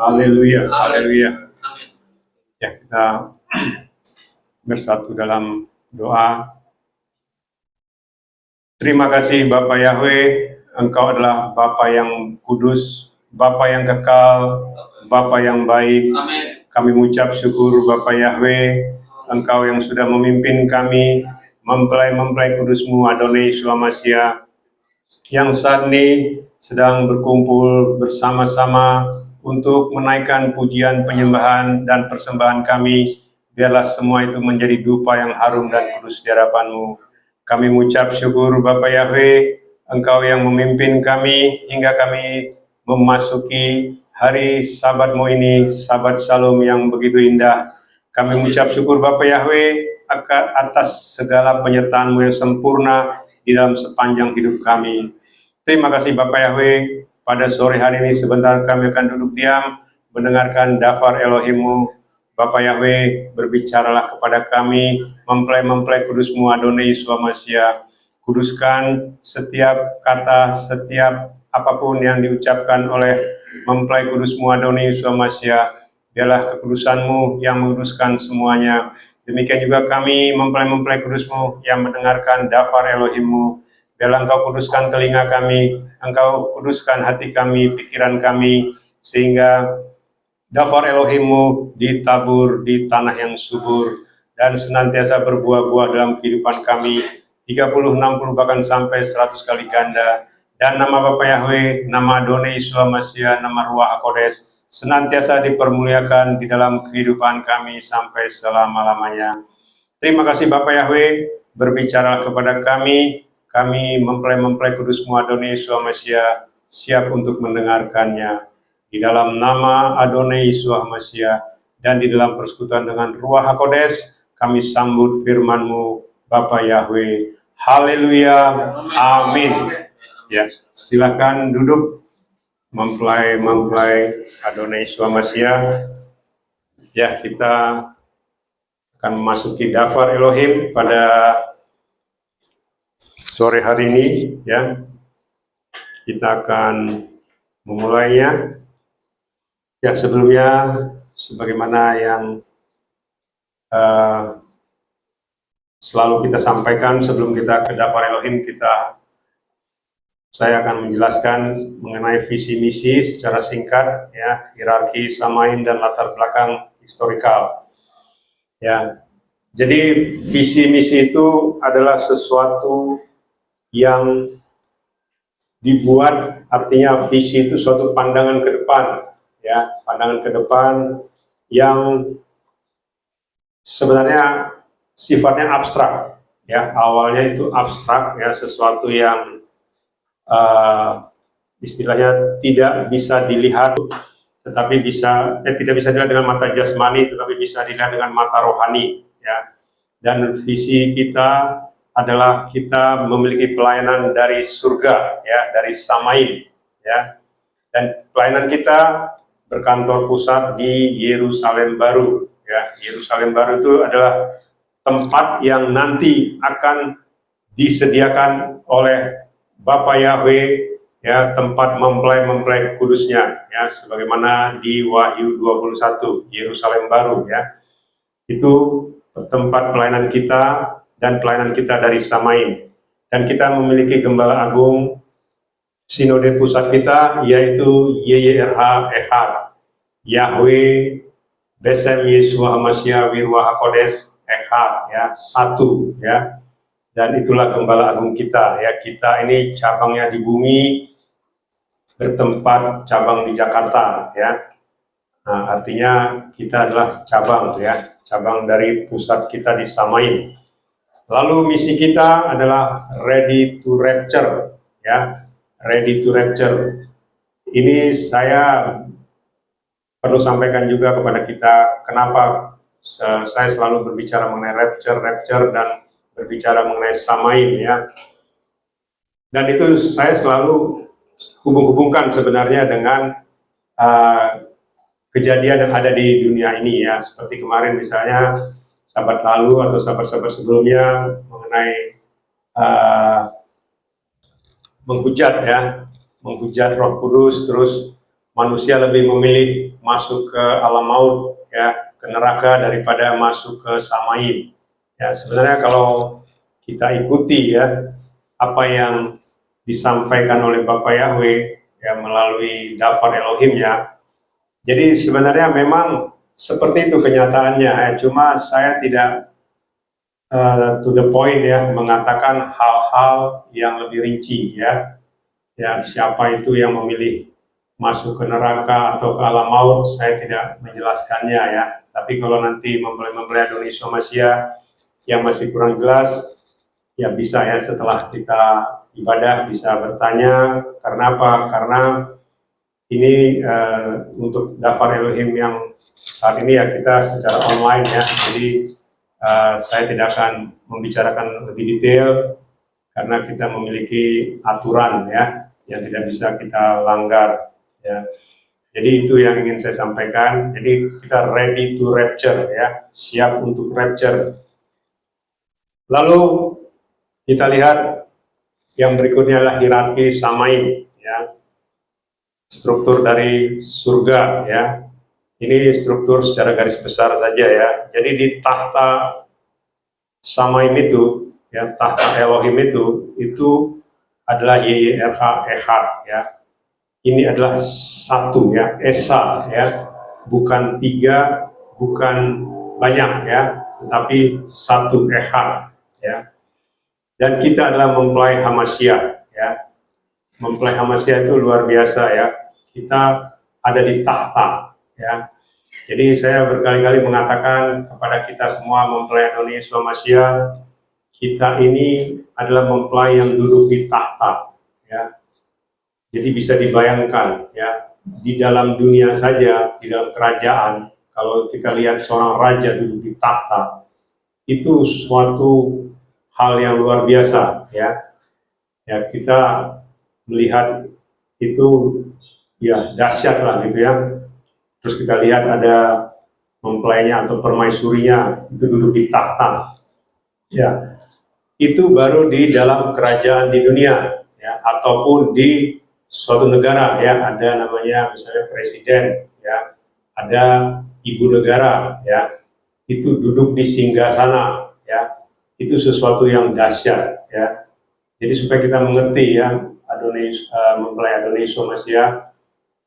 Haleluya, haleluya. Ya, kita bersatu dalam doa. Terima kasih Bapa Yahweh, Engkau adalah Bapa yang kudus, Bapa yang kekal, Bapa yang baik. Kami mengucap syukur Bapa Yahweh, Engkau yang sudah memimpin kami, mempelai-mempelai kudus-Mu Adonai Yeshua Mashiach, yang saat ini sedang berkumpul bersama-sama untuk menaikkan pujian, penyembahan, dan persembahan kami. Biarlah semua itu menjadi dupa yang harum dan kudus di hadapan-Mu. Kami mengucap syukur Bapa Yahweh, Engkau yang memimpin kami hingga kami memasuki hari Sabat-Mu ini, Sabat Shalom yang begitu indah. Kami mengucap syukur Bapa Yahweh atas segala penyertaan-Mu yang sempurna di dalam sepanjang hidup kami. Terima kasih Bapak Yahweh, pada sore hari ini sebentar kami akan duduk diam, mendengarkan dafar Elohim-Mu. Bapak Yahweh, berbicaralah kepada kami, mempelai-mempelai kudus-Mu Adonai Yeshua Mashiach. Kuduskan setiap kata, setiap apapun yang diucapkan oleh mempelai kudus-Mu Adonai Yeshua Mashiach. Biarlah kekudusan-Mu yang menguduskan semuanya. Demikian juga kami, mempelai-mempelai kudus-Mu yang mendengarkan dafar Elohim-Mu. Biarlah Engkau kuduskan telinga kami, Engkau kuduskan hati kami, pikiran kami, sehingga dafar Elohim-Mu ditabur di tanah yang subur, dan senantiasa berbuah-buah dalam kehidupan kami, 30, 60, bahkan sampai 100 kali ganda. Dan nama Bapa Yahweh, nama Adonai Yeshua Mashiach, nama Ruach HaKodes, senantiasa dipermuliakan di dalam kehidupan kami sampai selama-lamanya. Terima kasih Bapa Yahweh, berbicara kepada kami mempelai-mempelai kudus-Mu Adonai Yeshua Mashiach, siap untuk mendengarkannya. Di dalam nama Adonai Yeshua Mashiach dan di dalam persekutuan dengan Ruach HaKodes, kami sambut firman-Mu Bapa Yahweh. Haleluya, amin. Ya, silakan duduk mempelai-mempelai Adonai Yeshua Mashiach. Ya, kita akan memasuki dafar Elohim pada sore hari ini. Ya, kita akan memulainya. Ya, sebelumnya, sebagaimana yang selalu kita sampaikan sebelum kita ke dafar Elohim, saya akan menjelaskan mengenai visi misi secara singkat, ya, hierarki, samain, dan latar belakang historikal. Ya, jadi visi misi itu adalah sesuatu yang dibuat, artinya visi itu suatu pandangan ke depan. Ya, pandangan ke depan yang sebenarnya sifatnya abstrak. Ya, awalnya itu abstrak, ya, sesuatu yang istilahnya tidak bisa dilihat, tetapi tidak bisa dilihat dengan mata jasmani, tetapi bisa dilihat dengan mata rohani. Ya, dan visi kita adalah kita memiliki pelayanan dari surga, ya, dari samain, ya, dan pelayanan kita berkantor pusat di Yerusalem Baru. Ya, Yerusalem Baru itu adalah tempat yang nanti akan disediakan oleh Bapa Yahweh, ya, tempat mempelai-mempelai kudusnya, ya, sebagaimana di Wahyu 21, Yerusalem Baru, ya. Itu tempat pelayanan kita dan pelayanan kita dari samain. Dan kita memiliki gembala agung sinode pusat kita, yaitu YYRH Echad, Yahweh Besem Yeshua Hamashiach Ruach HaKodes Echad, ya, satu, ya. Dan itulah gembala agung kita, ya. Kita ini cabangnya di bumi, bertempat cabang di Jakarta, ya. Nah, artinya kita adalah cabang, ya, cabang dari pusat kita di Samain. Lalu misi kita adalah ready to rapture, ya. Ready to rapture. Ini saya perlu sampaikan juga kepada kita, kenapa saya selalu berbicara mengenai rapture dan berbicara mengenai samain, ya. Dan itu saya selalu hubung-hubungkan sebenarnya dengan kejadian yang ada di dunia ini, ya. Seperti kemarin misalnya, sahabat lalu atau sahabat-sahabat sebelumnya mengenai menghujat, ya, menghujat Roh Kudus, terus manusia lebih memilih masuk ke alam maut, ya, ke neraka daripada masuk ke Samaim. Ya, sebenarnya kalau kita ikuti ya apa yang disampaikan oleh Bapak Yahweh ya melalui daftar Elohim ya. Jadi sebenarnya memang seperti itu kenyataannya ya. Cuma saya tidak to the point ya mengatakan hal-hal yang lebih rinci ya. Ya, siapa itu yang memilih masuk ke neraka atau ke alam maut, saya tidak menjelaskannya ya. Tapi kalau nanti mempelai Adonai Somasia yang masih kurang jelas, ya bisa ya setelah kita ibadah bisa bertanya. Karena apa? Karena ini untuk daftar Elohim yang saat ini ya kita secara online ya. Jadi saya tidak akan membicarakan lebih detail karena kita memiliki aturan ya yang tidak bisa kita langgar ya. Jadi itu yang ingin saya sampaikan. Jadi kita ready to rapture ya, siap untuk rapture. Lalu kita lihat yang berikutnya adalah hierarki Samaim ya. Struktur dari surga ya. Ini struktur secara garis besar saja ya. Jadi di tahta Samaim itu ya, tahta Elohim itu adalah YYRH Echad ya. Ini adalah satu ya, Esa ya, bukan tiga, bukan banyak ya, tetapi satu Echad ya. Dan kita adalah mempelai Hamasya ya. Mempelai Hamasya itu luar biasa ya. Kita ada di tahta ya. Jadi saya berkali-kali mengatakan kepada kita semua mempelai Adonai Hamasya, kita ini adalah mempelai yang duduk di tahta ya. Jadi bisa dibayangkan ya, di dalam dunia saja, di dalam kerajaan, kalau kita lihat seorang raja duduk di tahta, itu suatu hal yang luar biasa ya. Ya, kita melihat itu ya dahsyat lah gitu ya. Terus kita lihat ada mempelainya atau permaisurinya itu duduk di tahta. Ya, itu baru di dalam kerajaan di dunia ya, ataupun di suatu negara ya, ada namanya misalnya presiden ya, ada ibu negara ya, itu duduk di singgasana ya, itu sesuatu yang dahsyat ya. Jadi supaya kita mengerti ya, mempelai Adonai Somasia,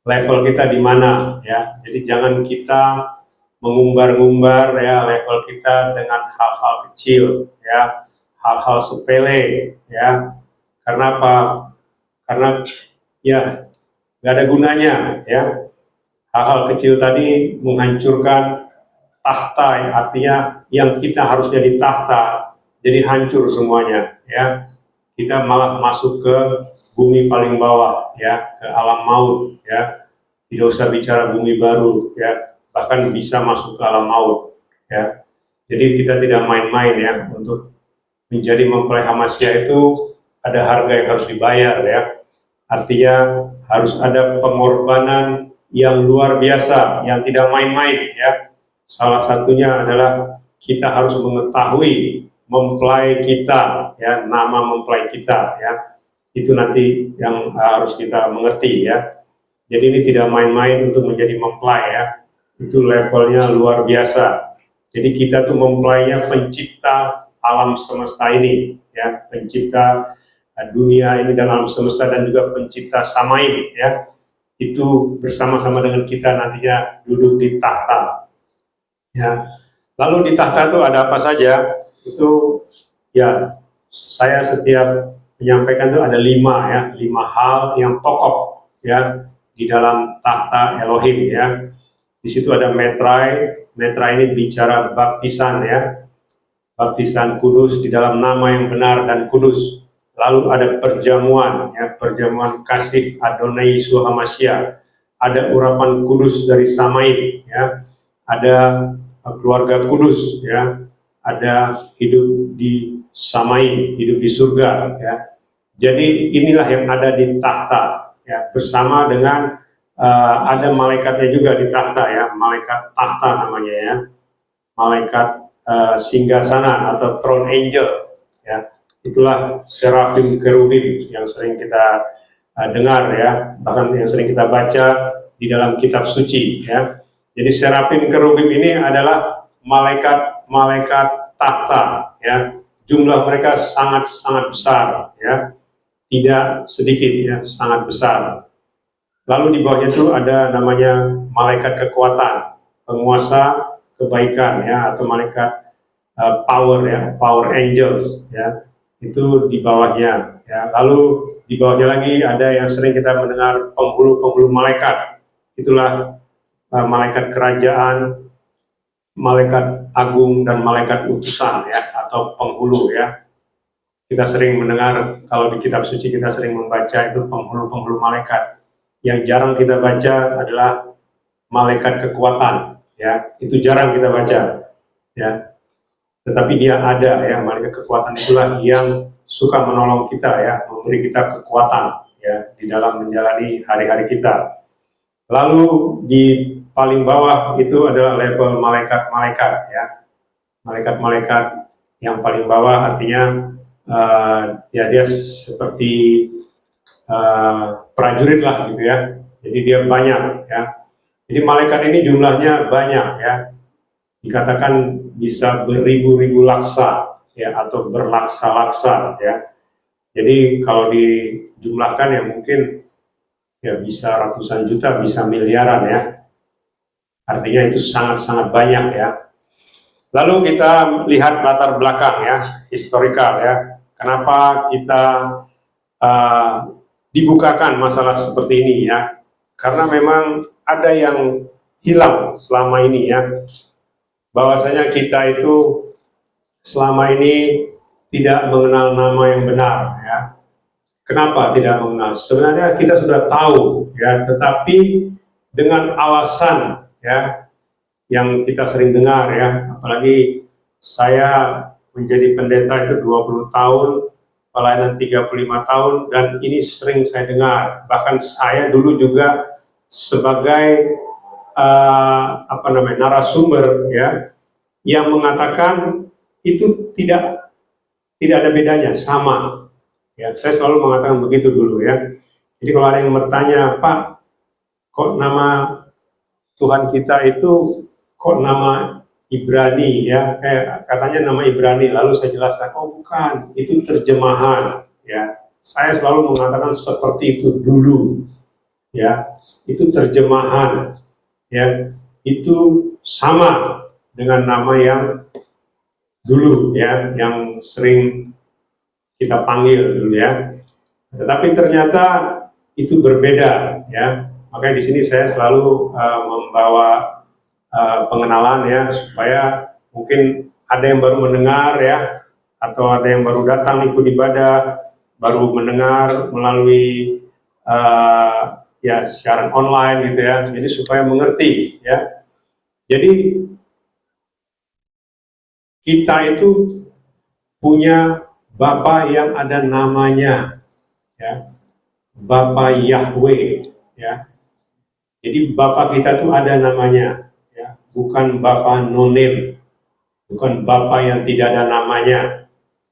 level kita di mana ya. Jadi jangan kita mengumbar-ngumbar ya level kita dengan hal-hal kecil ya, hal-hal sepele ya. Karena apa? Karena ya nggak ada gunanya ya. Hal-hal kecil tadi menghancurkan tahta ya, artinya yang kita harusnya di tahta jadi hancur semuanya ya. Kita malah masuk ke bumi paling bawah ya, ke alam maut ya. Tidak usah bicara bumi baru ya, bahkan bisa masuk ke alam maut ya. Jadi kita tidak main-main ya, untuk menjadi mempelai Hamasya itu ada harga yang harus dibayar ya. Artinya harus ada pengorbanan yang luar biasa, yang tidak main-main ya. Salah satunya adalah kita harus mengetahui mempelai kita ya, nama mempelai kita ya. Itu nanti yang harus kita mengerti ya. Jadi ini tidak main-main untuk menjadi mempelai ya. Itu levelnya luar biasa. Jadi kita tuh mempelainya pencipta alam semesta ini ya, pencipta dunia ini dan alam semesta, dan juga pencipta Samaim ya. Itu bersama-sama dengan kita nantinya duduk di tahta ya. Lalu di tahta itu ada apa saja? Itu ya, saya setiap menyampaikan itu ada 5 hal yang pokok ya di dalam tahta Elohim ya. Di situ ada metrai. Metrai ini bicara baptisan ya, baptisan kudus di dalam nama yang benar dan kudus. Lalu ada perjamuan ya, perjamuan kasih Adonai Yeshua Hamasya. Ada urapan kudus dari Samaim ya, ada keluarga kudus ya, ada hidup di Samaim, hidup di surga ya. Jadi inilah yang ada di tahta ya, bersama dengan ada malaikatnya juga di tahta ya, malaikat tahta namanya ya, malaikat singgasana atau throne angel ya. Itulah serafim kerubim yang sering kita dengar ya, bahkan yang sering kita baca di dalam kitab suci ya. Jadi serafim kerubim ini adalah malaikat-malaikat tahta ya. Jumlah mereka sangat-sangat besar ya. Tidak sedikit ya, sangat besar. Lalu di bawahnya itu ada namanya malaikat kekuatan, penguasa kebaikan ya, atau malaikat power ya, power angels ya. Itu di bawahnya ya. Lalu di bawahnya lagi ada yang sering kita mendengar penghulu-penghulu malaikat. Itulah malaikat kerajaan, malaikat agung, dan malaikat utusan ya, atau penghulu ya. Kita sering mendengar, kalau di kitab suci kita sering membaca itu penghulu-penghulu malaikat. Yang jarang kita baca adalah malaikat kekuatan ya, itu jarang kita baca ya. Tetapi dia ada ya, malaikat kekuatan itulah yang suka menolong kita ya, memberi kita kekuatan ya di dalam menjalani hari-hari kita. Lalu di paling bawah itu adalah level malaikat-malaikat ya. Malaikat-malaikat yang paling bawah artinya ya dia seperti prajurit lah gitu ya. Jadi dia banyak ya. Jadi malaikat ini jumlahnya banyak ya. Dikatakan bisa beribu-ribu laksa ya, atau berlaksa-laksa ya. Jadi kalau dijumlahkan ya mungkin ya bisa ratusan juta, bisa miliaran ya. Artinya itu sangat-sangat banyak ya. Lalu kita lihat latar belakang ya, historikal ya. Kenapa kita dibukakan masalah seperti ini ya? Karena memang ada yang hilang selama ini ya. Bahwasanya kita itu selama ini tidak mengenal nama yang benar ya. Kenapa tidak mengenal? Sebenarnya kita sudah tahu ya, tetapi dengan alasan ya yang kita sering dengar ya, apalagi saya menjadi pendeta itu 20 tahun, pelayanan 35 tahun, dan ini sering saya dengar. Bahkan saya dulu juga sebagai narasumber ya, yang mengatakan itu tidak ada bedanya, sama. Ya, saya selalu mengatakan begitu dulu ya. Jadi kalau ada yang bertanya, Pak, kok nama Tuhan kita itu kok nama Ibrani ya, katanya nama Ibrani, lalu saya jelaskan, oh bukan, itu terjemahan ya. Saya selalu mengatakan seperti itu dulu ya, itu terjemahan ya, itu sama dengan nama yang dulu ya, yang sering kita panggil dulu ya. Tetapi ternyata itu berbeda ya. Makanya di sini saya selalu membawa pengenalan ya, supaya mungkin ada yang baru mendengar ya, atau ada yang baru datang ikut ibadah, baru mendengar melalui ya siaran online gitu ya. Jadi supaya mengerti ya. Jadi kita itu punya Bapa yang ada namanya ya, Bapa Yahweh ya. Jadi Bapa kita tuh ada namanya ya, bukan Bapa nonim, bukan Bapa yang tidak ada namanya.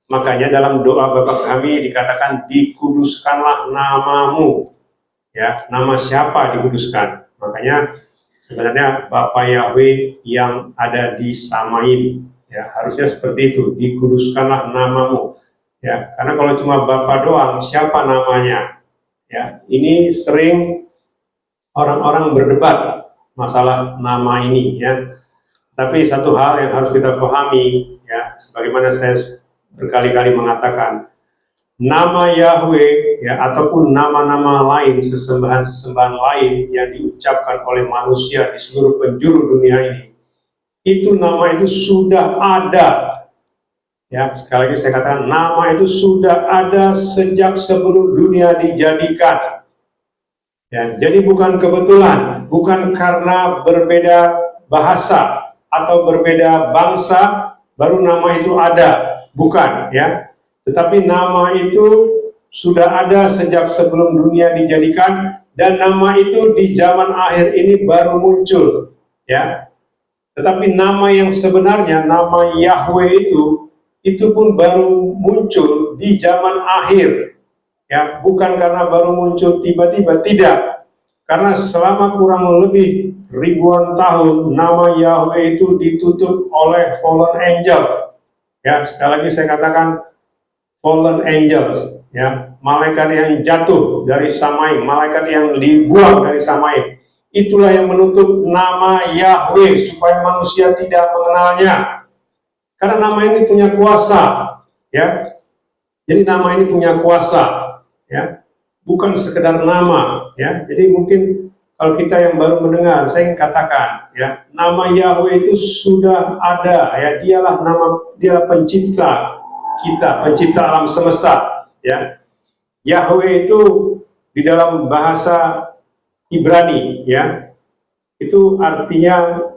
Makanya dalam doa Bapa kami dikatakan dikuduskanlah namamu ya. Nama siapa dikuduskan? Makanya sebenarnya Bapa Yahweh yang ada di Samaim ya, harusnya seperti itu, dikuduskanlah namamu ya. Karena kalau cuma Bapa doang, siapa namanya ya? Ini sering orang-orang berdebat masalah nama ini ya. Tapi satu hal yang harus kita pahami ya, sebagaimana saya berkali-kali mengatakan, nama Yahweh ya, ataupun nama-nama lain, sesembahan-sesembahan lain yang diucapkan oleh manusia di seluruh penjuru dunia ini, itu nama itu sudah ada ya. Sekali lagi saya katakan, nama itu sudah ada sejak sebelum dunia dijadikan ya. Jadi bukan kebetulan, bukan karena berbeda bahasa atau berbeda bangsa baru nama itu ada, bukan ya. Tetapi nama itu sudah ada sejak sebelum dunia dijadikan, dan nama itu di zaman akhir ini baru muncul ya. Tetapi nama yang sebenarnya, nama Yahweh itu pun baru muncul di zaman akhir ya, bukan karena baru muncul tiba-tiba, tidak. Karena selama kurang lebih ribuan tahun nama Yahweh itu ditutup oleh fallen angel. Ya, sekali lagi saya katakan fallen angels, ya, malaikat yang jatuh dari samai, malaikat yang dibuang dari samai. Itulah yang menutup nama Yahweh supaya manusia tidak mengenalnya. Karena nama ini punya kuasa, ya. Jadi nama ini punya kuasa, ya. Bukan sekedar nama, ya. Jadi mungkin kalau kita yang baru mendengar, saya ingin katakan, ya, nama Yahweh itu sudah ada, ya. Dialah pencipta kita, pencipta alam semesta, ya. Yahweh itu di dalam bahasa Ibrani, ya, itu artinya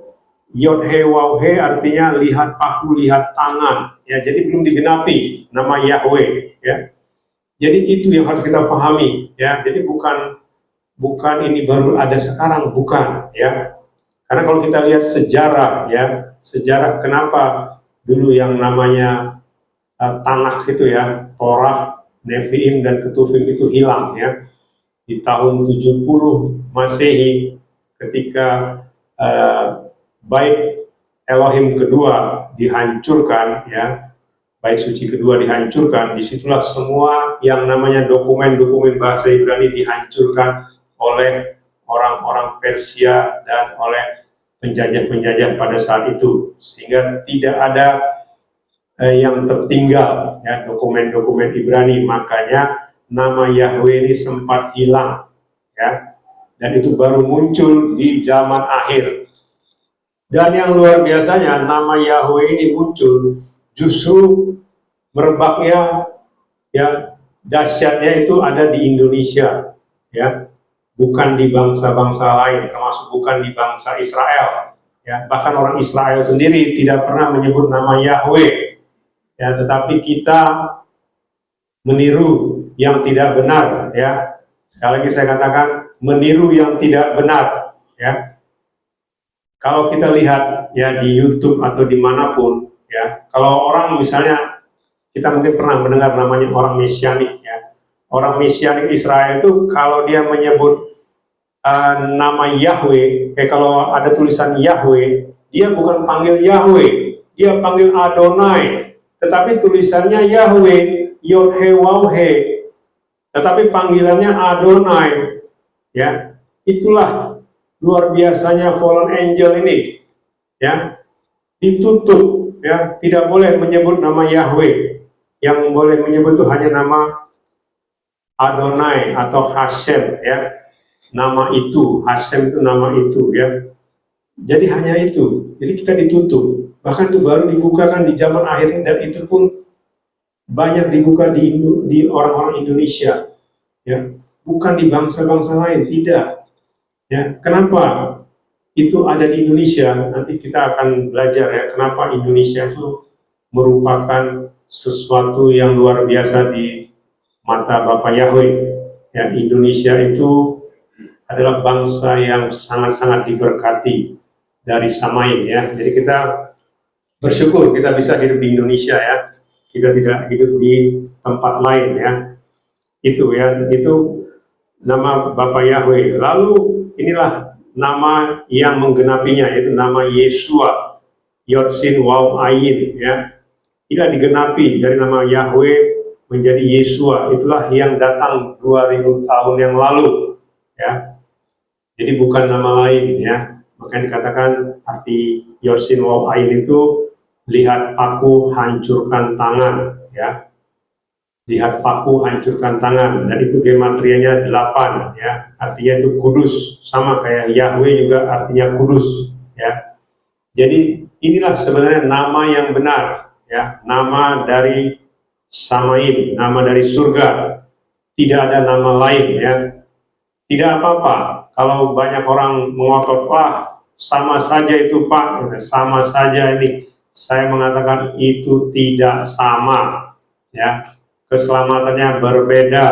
Yod He Waw He, artinya lihat paku, lihat tangan, ya. Jadi belum digenapi nama Yahweh, ya. Jadi itu yang harus kita pahami, ya. Jadi bukan ini baru ada sekarang, bukan, ya. Karena kalau kita lihat sejarah, ya, sejarah kenapa dulu yang namanya Tanakh itu, ya, Torah, Nevi'im dan Ketuvim itu hilang, ya. Di tahun 70 Masehi ketika Bait Elohim kedua dihancurkan, ya, Bait suci kedua dihancurkan, disitulah semua yang namanya dokumen-dokumen bahasa Ibrani dihancurkan oleh orang-orang Persia dan oleh penjajah-penjajah pada saat itu, sehingga tidak ada yang tertinggal, ya, dokumen-dokumen Ibrani. Makanya nama Yahweh ini sempat hilang, ya, dan itu baru muncul di zaman akhir. Dan yang luar biasanya, nama Yahweh ini muncul justru merebaknya, ya, dahsyatnya itu ada di Indonesia, ya, bukan di bangsa-bangsa lain, termasuk bukan di bangsa Israel, ya. Bahkan orang Israel sendiri tidak pernah menyebut nama Yahweh, ya, tetapi kita meniru yang tidak benar, ya. Sekali lagi saya katakan, meniru yang tidak benar, ya. Kalau kita lihat, ya, di YouTube atau dimanapun, ya, kalau orang misalnya, kita mungkin pernah mendengar namanya orang Mesianik, ya. Orang Mesianik Israel itu kalau dia menyebut nama Yahweh, kalau ada tulisan Yahweh, dia bukan panggil Yahweh, dia panggil Adonai, tetapi tulisannya Yahweh, Yod He Waw He, tetapi panggilannya Adonai, ya. Itulah luar biasanya fallen angel ini, ya, ditutup, ya, tidak boleh menyebut nama Yahweh, yang boleh menyebut itu hanya nama Adonai atau Hashem, ya, nama itu, Hashem itu nama itu, ya. Jadi hanya itu, jadi kita ditutup, bahkan itu baru dibukakan di zaman akhir, dan itu pun banyak dibuka di orang-orang Indonesia, ya, bukan di bangsa-bangsa lain, tidak. Ya, kenapa itu ada di Indonesia? Nanti kita akan belajar, ya, kenapa Indonesia itu merupakan sesuatu yang luar biasa di mata Bapak Yahweh. Ya, Indonesia itu adalah bangsa yang sangat-sangat diberkati dari Samain, ya. Jadi kita bersyukur kita bisa hidup di Indonesia, ya. Kita tidak hidup di tempat lain, ya. Itu, ya, itu nama Bapak Yahweh. Lalu inilah nama yang menggenapinya, yaitu nama Yeshua, Yod Sin Waw Ayin, ya. Tidak digenapi dari nama Yahweh menjadi Yeshua. Itulah yang datang 2000 tahun yang lalu, ya. Jadi bukan nama lain, ya. Makanya dikatakan arti Yod Sin Waw Ayin itu lihat aku hancurkan tangan, ya. Lihat paku hancurkan tangan, dan itu gematrianya 8, ya, artinya itu kudus, sama kayak Yahweh juga artinya kudus, ya. Jadi inilah sebenarnya nama yang benar, ya, nama dari Samain, nama dari surga, tidak ada nama lain, ya. Tidak apa-apa kalau banyak orang mengotot, wah sama saja itu Pak, sama saja ini. Saya mengatakan itu tidak sama, ya. Keselamatannya berbeda,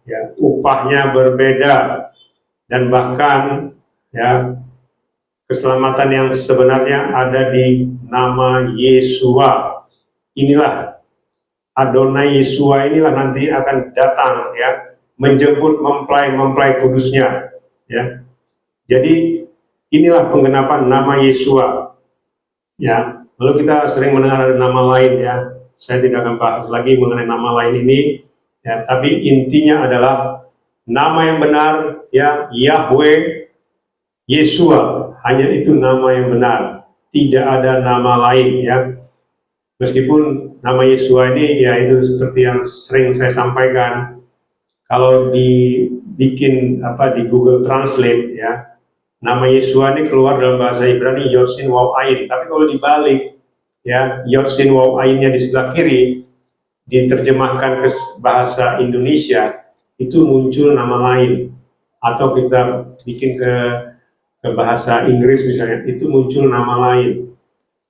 ya, upahnya berbeda, dan bahkan, ya, keselamatan yang sebenarnya ada di nama Yeshua. Inilah Adonai Yeshua, inilah nanti akan datang, ya, menjemput mempelai kudusnya, ya. Jadi inilah penggenapan nama Yesua. Ya, lalu kita sering mendengar ada nama lain ya. Saya tidak akan bahas lagi mengenai nama lain ini. Ya, tapi intinya adalah nama yang benar ya, Yahweh Yesua, hanya itu nama yang benar. Tidak ada nama lain ya. Meskipun nama Yesua ini ya itu seperti yang sering saya sampaikan, kalau dibikin di Google Translate ya, nama Yesua ini keluar dalam bahasa Ibrani Yosin Waw Ain, tapi kalau dibalik ya, Yosin Waw Ainnya di sebelah kiri diterjemahkan ke bahasa Indonesia itu muncul nama lain, atau kita bikin ke bahasa Inggris misalnya itu muncul nama lain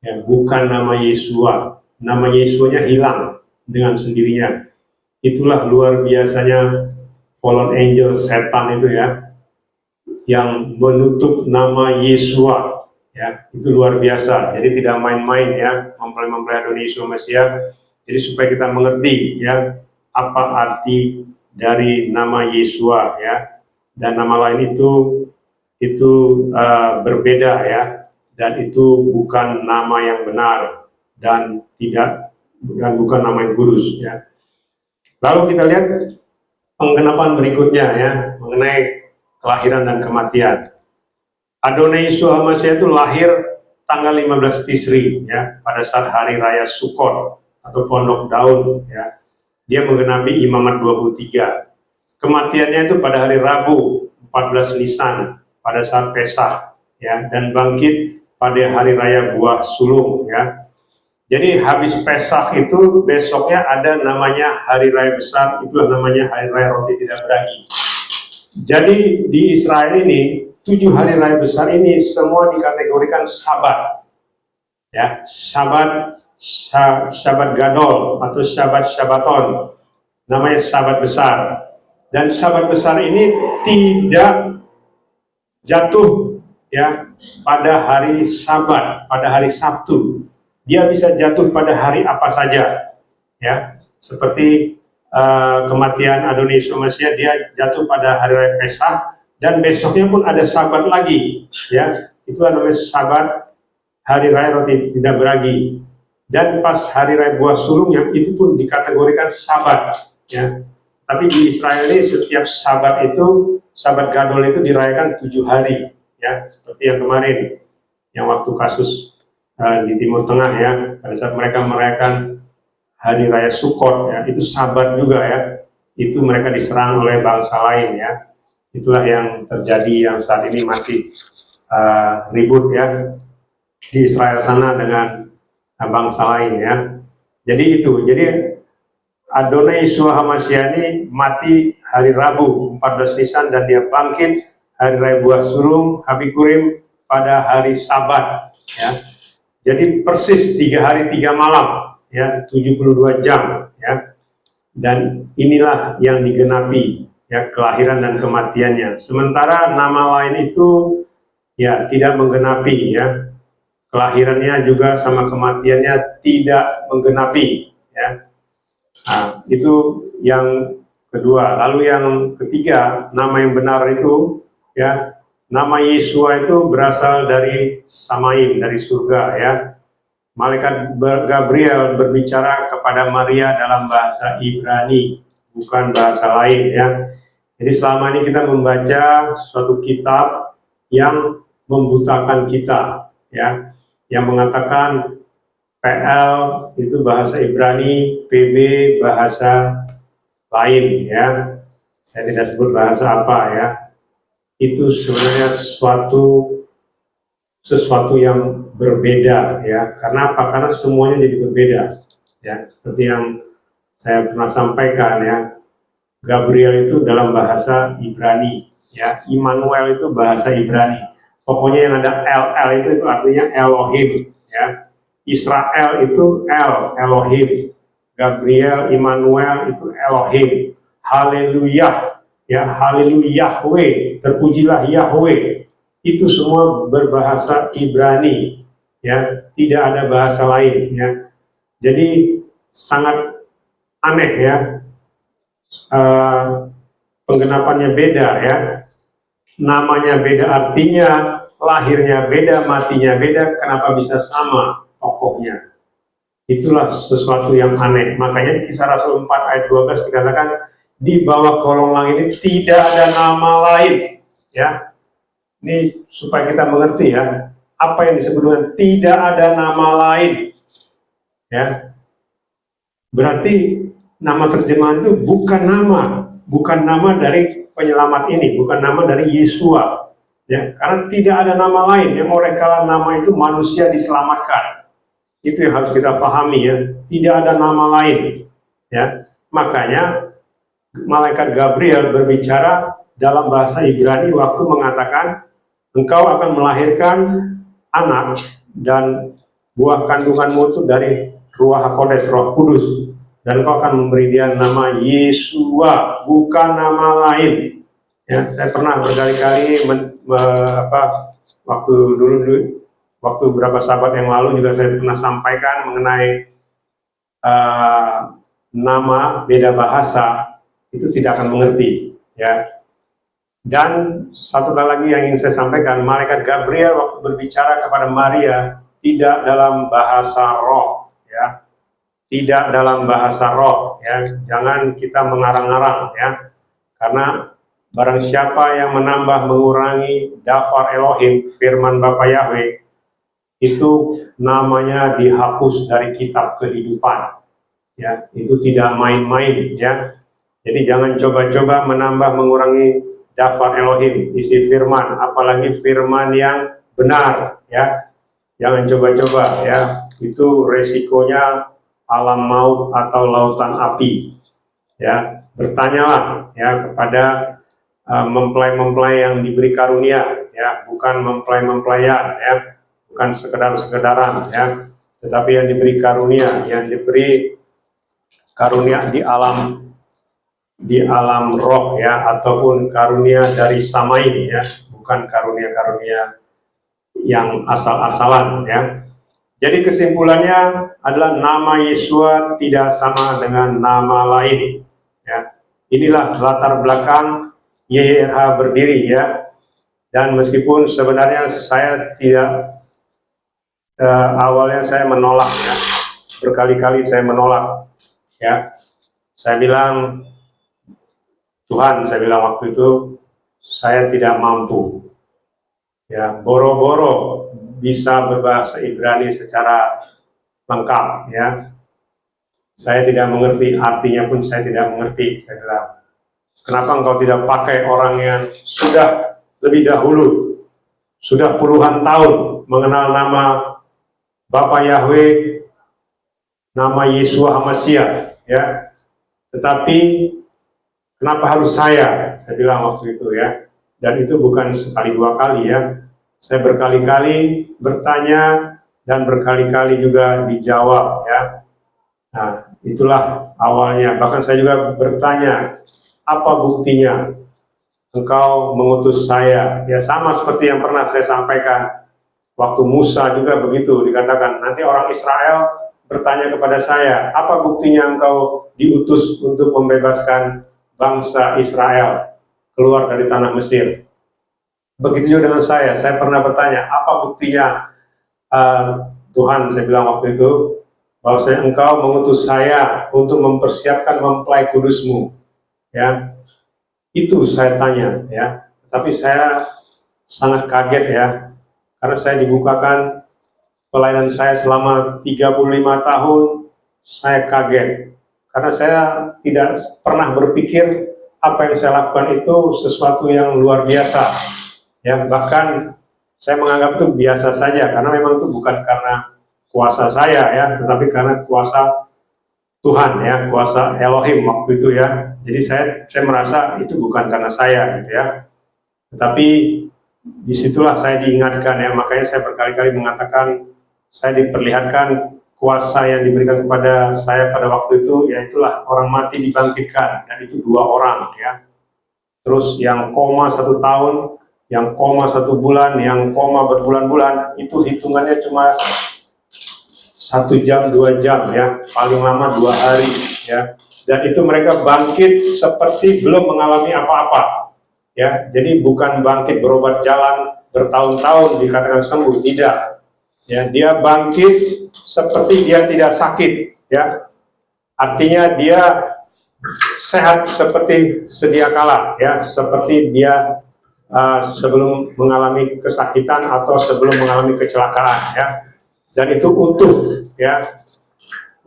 ya, bukan nama Yesua. Nama Yesuanya hilang dengan sendirinya. Itulah luar biasanya fallen angel, setan itu ya, yang menutup nama Yesua ya, itu luar biasa. Jadi tidak main-main ya mempelai Adonai Yesua Mesias. Jadi supaya kita mengerti ya apa arti dari nama Yesua ya, dan nama lain itu berbeda ya, dan itu bukan nama yang benar dan bukan nama yang kudus ya. Lalu kita lihat penggenapan berikutnya ya mengenai kelahiran dan kematian. Adonai Yeshua HaMashiach itu lahir tanggal 15 Tisri ya, pada saat hari raya Sukkot atau Pondok Daun ya. Dia menggenapi imamat 23. Kematiannya itu pada hari Rabu 14 Nisan pada saat Pesah ya, dan bangkit pada hari raya Buah Sulung ya. Jadi habis Pesah itu besoknya ada namanya hari raya besar, itulah namanya hari raya roti tidak beragi. Jadi di Israel ini 7 hari raya besar ini semua dikategorikan Sabat ya, Sabat Gadol atau Sabaton, namanya Sabat besar. Dan Sabat besar ini tidak jatuh ya pada hari Sabat, pada hari Sabtu. Dia bisa jatuh pada hari apa saja ya, seperti kematian Adonai Yeshua Mesias, dia jatuh pada hari raya Pesah, dan besoknya pun ada Sabat lagi ya, itu namanya Sabat hari raya roti tidak beragi. Dan pas hari raya Buah Sulung yang itu pun dikategorikan Sabat ya. Tapi di Israel ini setiap Sabat itu, Sabat Gadol itu dirayakan 7 hari ya, seperti yang kemarin yang waktu kasus di Timur Tengah ya, pada saat mereka merayakan hari raya Sukkot ya, itu Sabat juga ya, itu mereka diserang oleh bangsa lain ya. Itulah yang terjadi, yang saat ini masih ribut ya di Israel sana dengan bangsa lain ya. Jadi Adonai Yeshua HaMashiach ini mati hari Rabu 14 Nisan, dan dia bangkit hari raya Buah Sulung Habikurim pada hari Sabat ya. Jadi persis 3 hari 3 malam ya, 72 jam ya. Dan inilah yang digenapi ya, kelahiran dan kematiannya. Sementara nama lain itu ya tidak menggenapi ya. Kelahirannya juga sama kematiannya tidak menggenapi ya. Nah, itu yang kedua. Lalu yang ketiga, nama yang benar itu ya, nama Yesua itu berasal dari Samaim, dari surga ya. Malaikat Gabriel berbicara kepada Maria dalam bahasa Ibrani, bukan bahasa lain ya. Jadi selama ini kita membaca suatu kitab yang membutakan kita ya, yang mengatakan PL itu bahasa Ibrani, PB bahasa lain ya. Saya tidak sebut bahasa apa ya. Itu sebenarnya sesuatu yang berbeda ya. Karena apa? Karena semuanya jadi berbeda ya. Seperti yang saya pernah sampaikan ya. Gabriel itu dalam bahasa Ibrani ya. Immanuel itu bahasa Ibrani. Pokoknya yang ada LL itu artinya Elohim ya. Israel itu Elohim. Gabriel, Immanuel itu Elohim. Haleluya ya, haleluya Yahweh, terpujilah Yahweh. Itu semua berbahasa Ibrani ya, tidak ada bahasa lain ya. Jadi sangat aneh ya, penggenapannya beda ya. namanya beda artinya, lahirnya beda, matinya beda, kenapa bisa sama tokohnya? Itulah sesuatu yang aneh. Makanya di Kisah Rasul 4 ayat 12 dikatakan, di bawah kolong langit ini tidak ada nama lain. Ya, ini supaya kita mengerti ya, apa yang disebut dengan tidak ada nama lain. Ya, berarti nama terjemahan itu bukan nama dari penyelamat ini, bukan nama dari Yesua. Ya, karena tidak ada nama lain yang oleh karena nama itu manusia diselamatkan. Itu yang harus kita pahami ya. Tidak ada nama lain. Ya, makanya malaikat Gabriel berbicara dalam bahasa Ibrani waktu mengatakan, engkau akan melahirkan anak dan buah kandunganmu itu dari Ruach HaKodes, Roh Kudus, dan engkau akan memberi dia nama Yesua, bukan nama lain. Ya, saya pernah berkali-kali waktu beberapa sahabat yang lalu juga saya pernah sampaikan mengenai nama beda bahasa itu tidak akan mengerti, ya. Dan satu kali lagi yang ingin saya sampaikan, malaikat Gabriel waktu berbicara kepada Maria tidak dalam bahasa roh, ya, tidak dalam bahasa roh, ya. Jangan kita mengarang-arang, ya, karena barang siapa yang menambah mengurangi dafar Elohim, firman Bapa Yahweh, itu namanya dihapus dari kitab kehidupan. Ya, itu tidak main-main ya. Jadi jangan coba-coba menambah mengurangi dafar Elohim, isi firman, apalagi firman yang benar ya. Jangan coba-coba ya. Itu resikonya alam maut atau lautan api. Ya, bertanyalah ya kepada mempelai-mempelai yang diberi karunia ya, bukan mempelai-mempelaian ya. Bukan sekedar-sekedaran ya, tetapi yang diberi karunia, yang diberi karunia di alam roh ya, ataupun karunia dari sama ini ya, bukan karunia-karunia yang asal-asalan ya. Jadi kesimpulannya adalah nama Yesua tidak sama dengan nama lain ya. Inilah latar belakang YYRH berdiri ya. Dan meskipun sebenarnya saya tidak awalnya saya menolak ya, berkali-kali saya menolak ya. Saya bilang, Tuhan, saya bilang waktu itu, saya tidak mampu ya, boro-boro bisa berbahasa Ibrani secara lengkap ya. Saya tidak mengerti, artinya pun saya tidak mengerti. Saya bilang, kenapa engkau tidak pakai orang yang sudah lebih dahulu, sudah puluhan tahun mengenal nama Bapa Yahweh, nama Yesua HaMashiach ya. Tetapi kenapa harus saya bilang waktu itu ya. Dan itu bukan sekali dua kali ya. Saya berkali-kali bertanya dan berkali-kali juga dijawab ya. Nah, itulah awalnya. Bahkan saya juga bertanya, apa buktinya engkau mengutus saya? Ya sama seperti yang pernah saya sampaikan. Waktu Musa juga begitu, dikatakan, nanti orang Israel bertanya kepada saya, apa buktinya engkau diutus untuk membebaskan bangsa Israel keluar dari tanah Mesir? Begitu juga dengan saya pernah bertanya, apa buktinya Tuhan, saya bilang waktu itu, bahwasanya engkau mengutus saya untuk mempersiapkan mempelai kudusmu. Ya, itu saya tanya ya, tapi saya sangat kaget ya. Karena saya dibukakan pelayanan saya selama 35 tahun, saya kaget. Karena saya tidak pernah berpikir apa yang saya lakukan itu sesuatu yang luar biasa. Ya, bahkan saya menganggap itu biasa saja, karena memang itu bukan karena kuasa saya ya, tetapi karena kuasa Tuhan ya, kuasa Elohim waktu itu ya. Jadi saya merasa itu bukan karena saya gitu ya. Tetapi disitulah saya diingatkan ya, makanya saya berkali-kali mengatakan saya diperlihatkan kuasa yang diberikan kepada saya pada waktu itu, yaitulah orang mati dibangkitkan, dan itu 2 orang ya. Terus yang koma 1 tahun, yang koma 1 bulan, yang koma berbulan-bulan, itu hitungannya cuma 1 jam 2 jam ya, paling lama 2 hari ya. Dan itu mereka bangkit seperti belum mengalami apa-apa. ya. Jadi bukan bangkit berobat jalan bertahun-tahun dikatakan sembuh, tidak. Ya, dia bangkit seperti dia tidak sakit, ya. Artinya dia sehat seperti sedia kala, ya, seperti dia sebelum mengalami kesakitan atau sebelum mengalami kecelakaan, ya. Dan itu utuh, ya,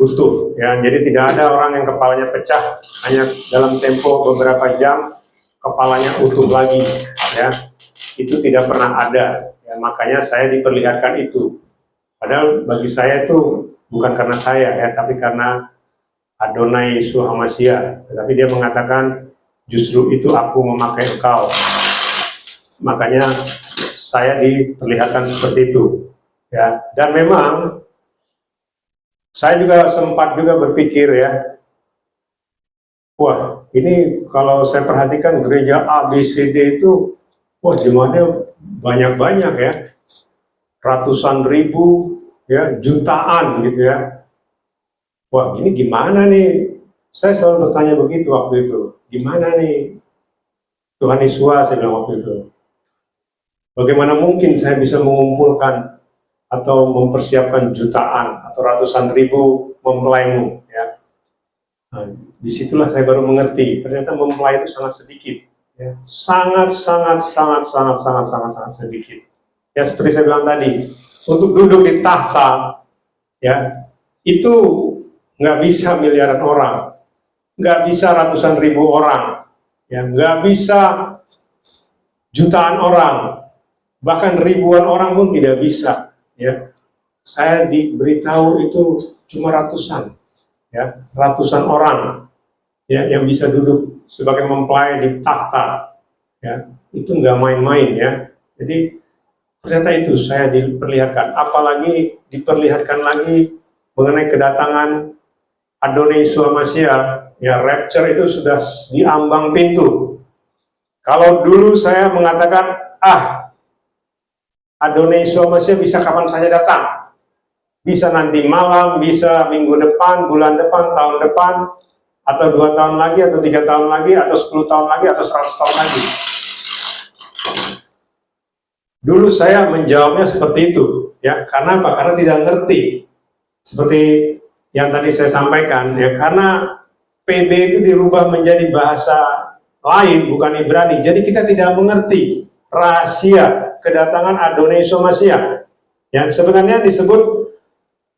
utuh, ya. Jadi tidak ada orang yang kepalanya pecah hanya dalam tempo beberapa jam kepalanya utuh lagi, ya. Itu tidak pernah ada, ya. Makanya saya diperlihatkan itu. Padahal bagi saya itu bukan karena saya, ya, tapi karena Adonai Yeshua Hamashiach. Tetapi dia mengatakan, justru itu aku memakai engkau. Makanya saya diperlihatkan seperti itu, ya. Dan memang saya juga sempat juga berpikir, ya, wah, ini kalau saya perhatikan gereja A, B, C, D itu, wah, jemaatnya banyak-banyak, ya, ratusan ribu, ya, jutaan gitu, ya. Wah, ini gimana nih? Saya selalu bertanya begitu waktu itu. Gimana nih Tuhan Yesus, saya bilang waktu itu. Bagaimana mungkin saya bisa mengumpulkan atau mempersiapkan jutaan atau ratusan ribu mempelaimu, ya. Nah, disitulah saya baru mengerti. Ternyata mempelai itu sangat sedikit, ya. Sangat sedikit. Ya, seperti saya bilang tadi, untuk duduk di tahta, ya, itu nggak bisa miliaran orang, nggak bisa ratusan ribu orang, ya, nggak bisa jutaan orang, bahkan ribuan orang pun tidak bisa, ya. Saya diberitahu itu cuma ratusan, ya, ratusan orang, ya, yang bisa duduk sebagai mempelai di tahta, ya. Itu nggak main-main, ya. Jadi ternyata itu saya diperlihatkan, apalagi diperlihatkan lagi mengenai kedatangan Adonai Yeshua Hamashiach, ya, rapture itu sudah diambang pintu. Kalau dulu saya mengatakan, Adonai Yeshua Hamashiach bisa kapan saja datang, bisa nanti malam, bisa minggu depan, bulan depan, tahun depan, atau 2 tahun lagi, atau 3 tahun lagi, atau 10 tahun lagi, atau 100 tahun lagi. Dulu saya menjawabnya seperti itu, ya. Karena apa? Karena tidak ngerti. Seperti yang tadi saya sampaikan, ya, karena PB itu dirubah menjadi bahasa lain, bukan Ibrani. Jadi kita tidak mengerti rahasia kedatangan Adonai Yeshua Hamashiach. Ya, sebenarnya disebut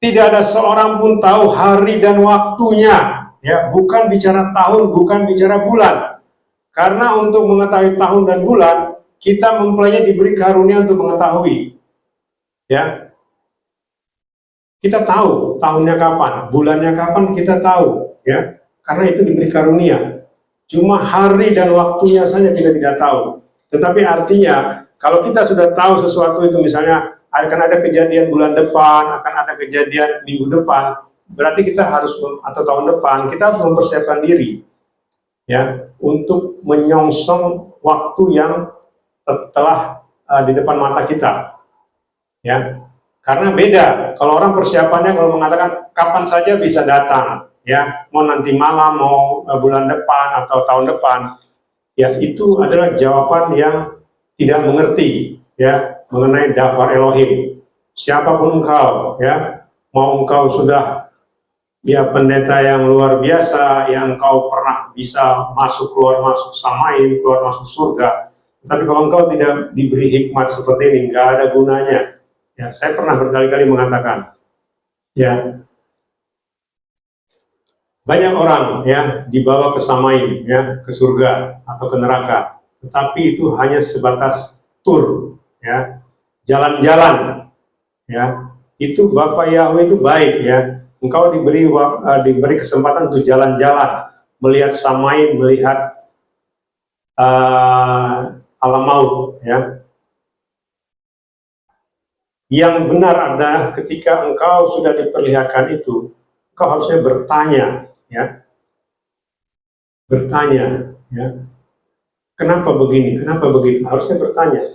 tidak ada seorang pun tahu hari dan waktunya. Ya, bukan bicara tahun, bukan bicara bulan. Karena untuk mengetahui tahun dan bulan, kita mempelainya diberi karunia untuk mengetahui. Ya, kita tahu tahunnya kapan, bulannya kapan, kita tahu, ya, karena itu diberi karunia. Cuma hari dan waktunya saja kita tidak tahu. Tetapi artinya, kalau kita sudah tahu sesuatu itu, misalnya akan ada kejadian bulan depan, akan ada kejadian minggu depan, berarti kita harus, atau tahun depan, kita harus mempersiapkan diri, ya, untuk menyongsong waktu yang telah di depan mata kita, ya. Karena beda, kalau orang persiapannya kalau mengatakan kapan saja bisa datang, ya, mau nanti malam, mau bulan depan atau tahun depan, ya, itu adalah jawaban yang tidak mengerti, ya, mengenai daftar Elohim. Siapapun engkau, ya, mau engkau sudah, ya, pendeta yang luar biasa, yang engkau pernah bisa masuk keluar masuk Samaim, keluar masuk surga, tapi kalau engkau tidak diberi hikmat seperti ini, nggak ada gunanya. Ya, saya pernah berkali-kali mengatakan, ya, banyak orang, ya, dibawa ke Samaim, ya, ke surga atau ke neraka, tetapi itu hanya sebatas tur, ya, jalan-jalan, ya. Itu Bapak Yahweh itu baik, ya. Engkau diberi kesempatan untuk jalan-jalan, melihat Samaim, melihat alam maut, ya. Yang benar adalah ketika engkau sudah diperlihatkan itu, engkau harusnya bertanya, ya, bertanya, ya, kenapa begini, kenapa begitu, harusnya bertanya.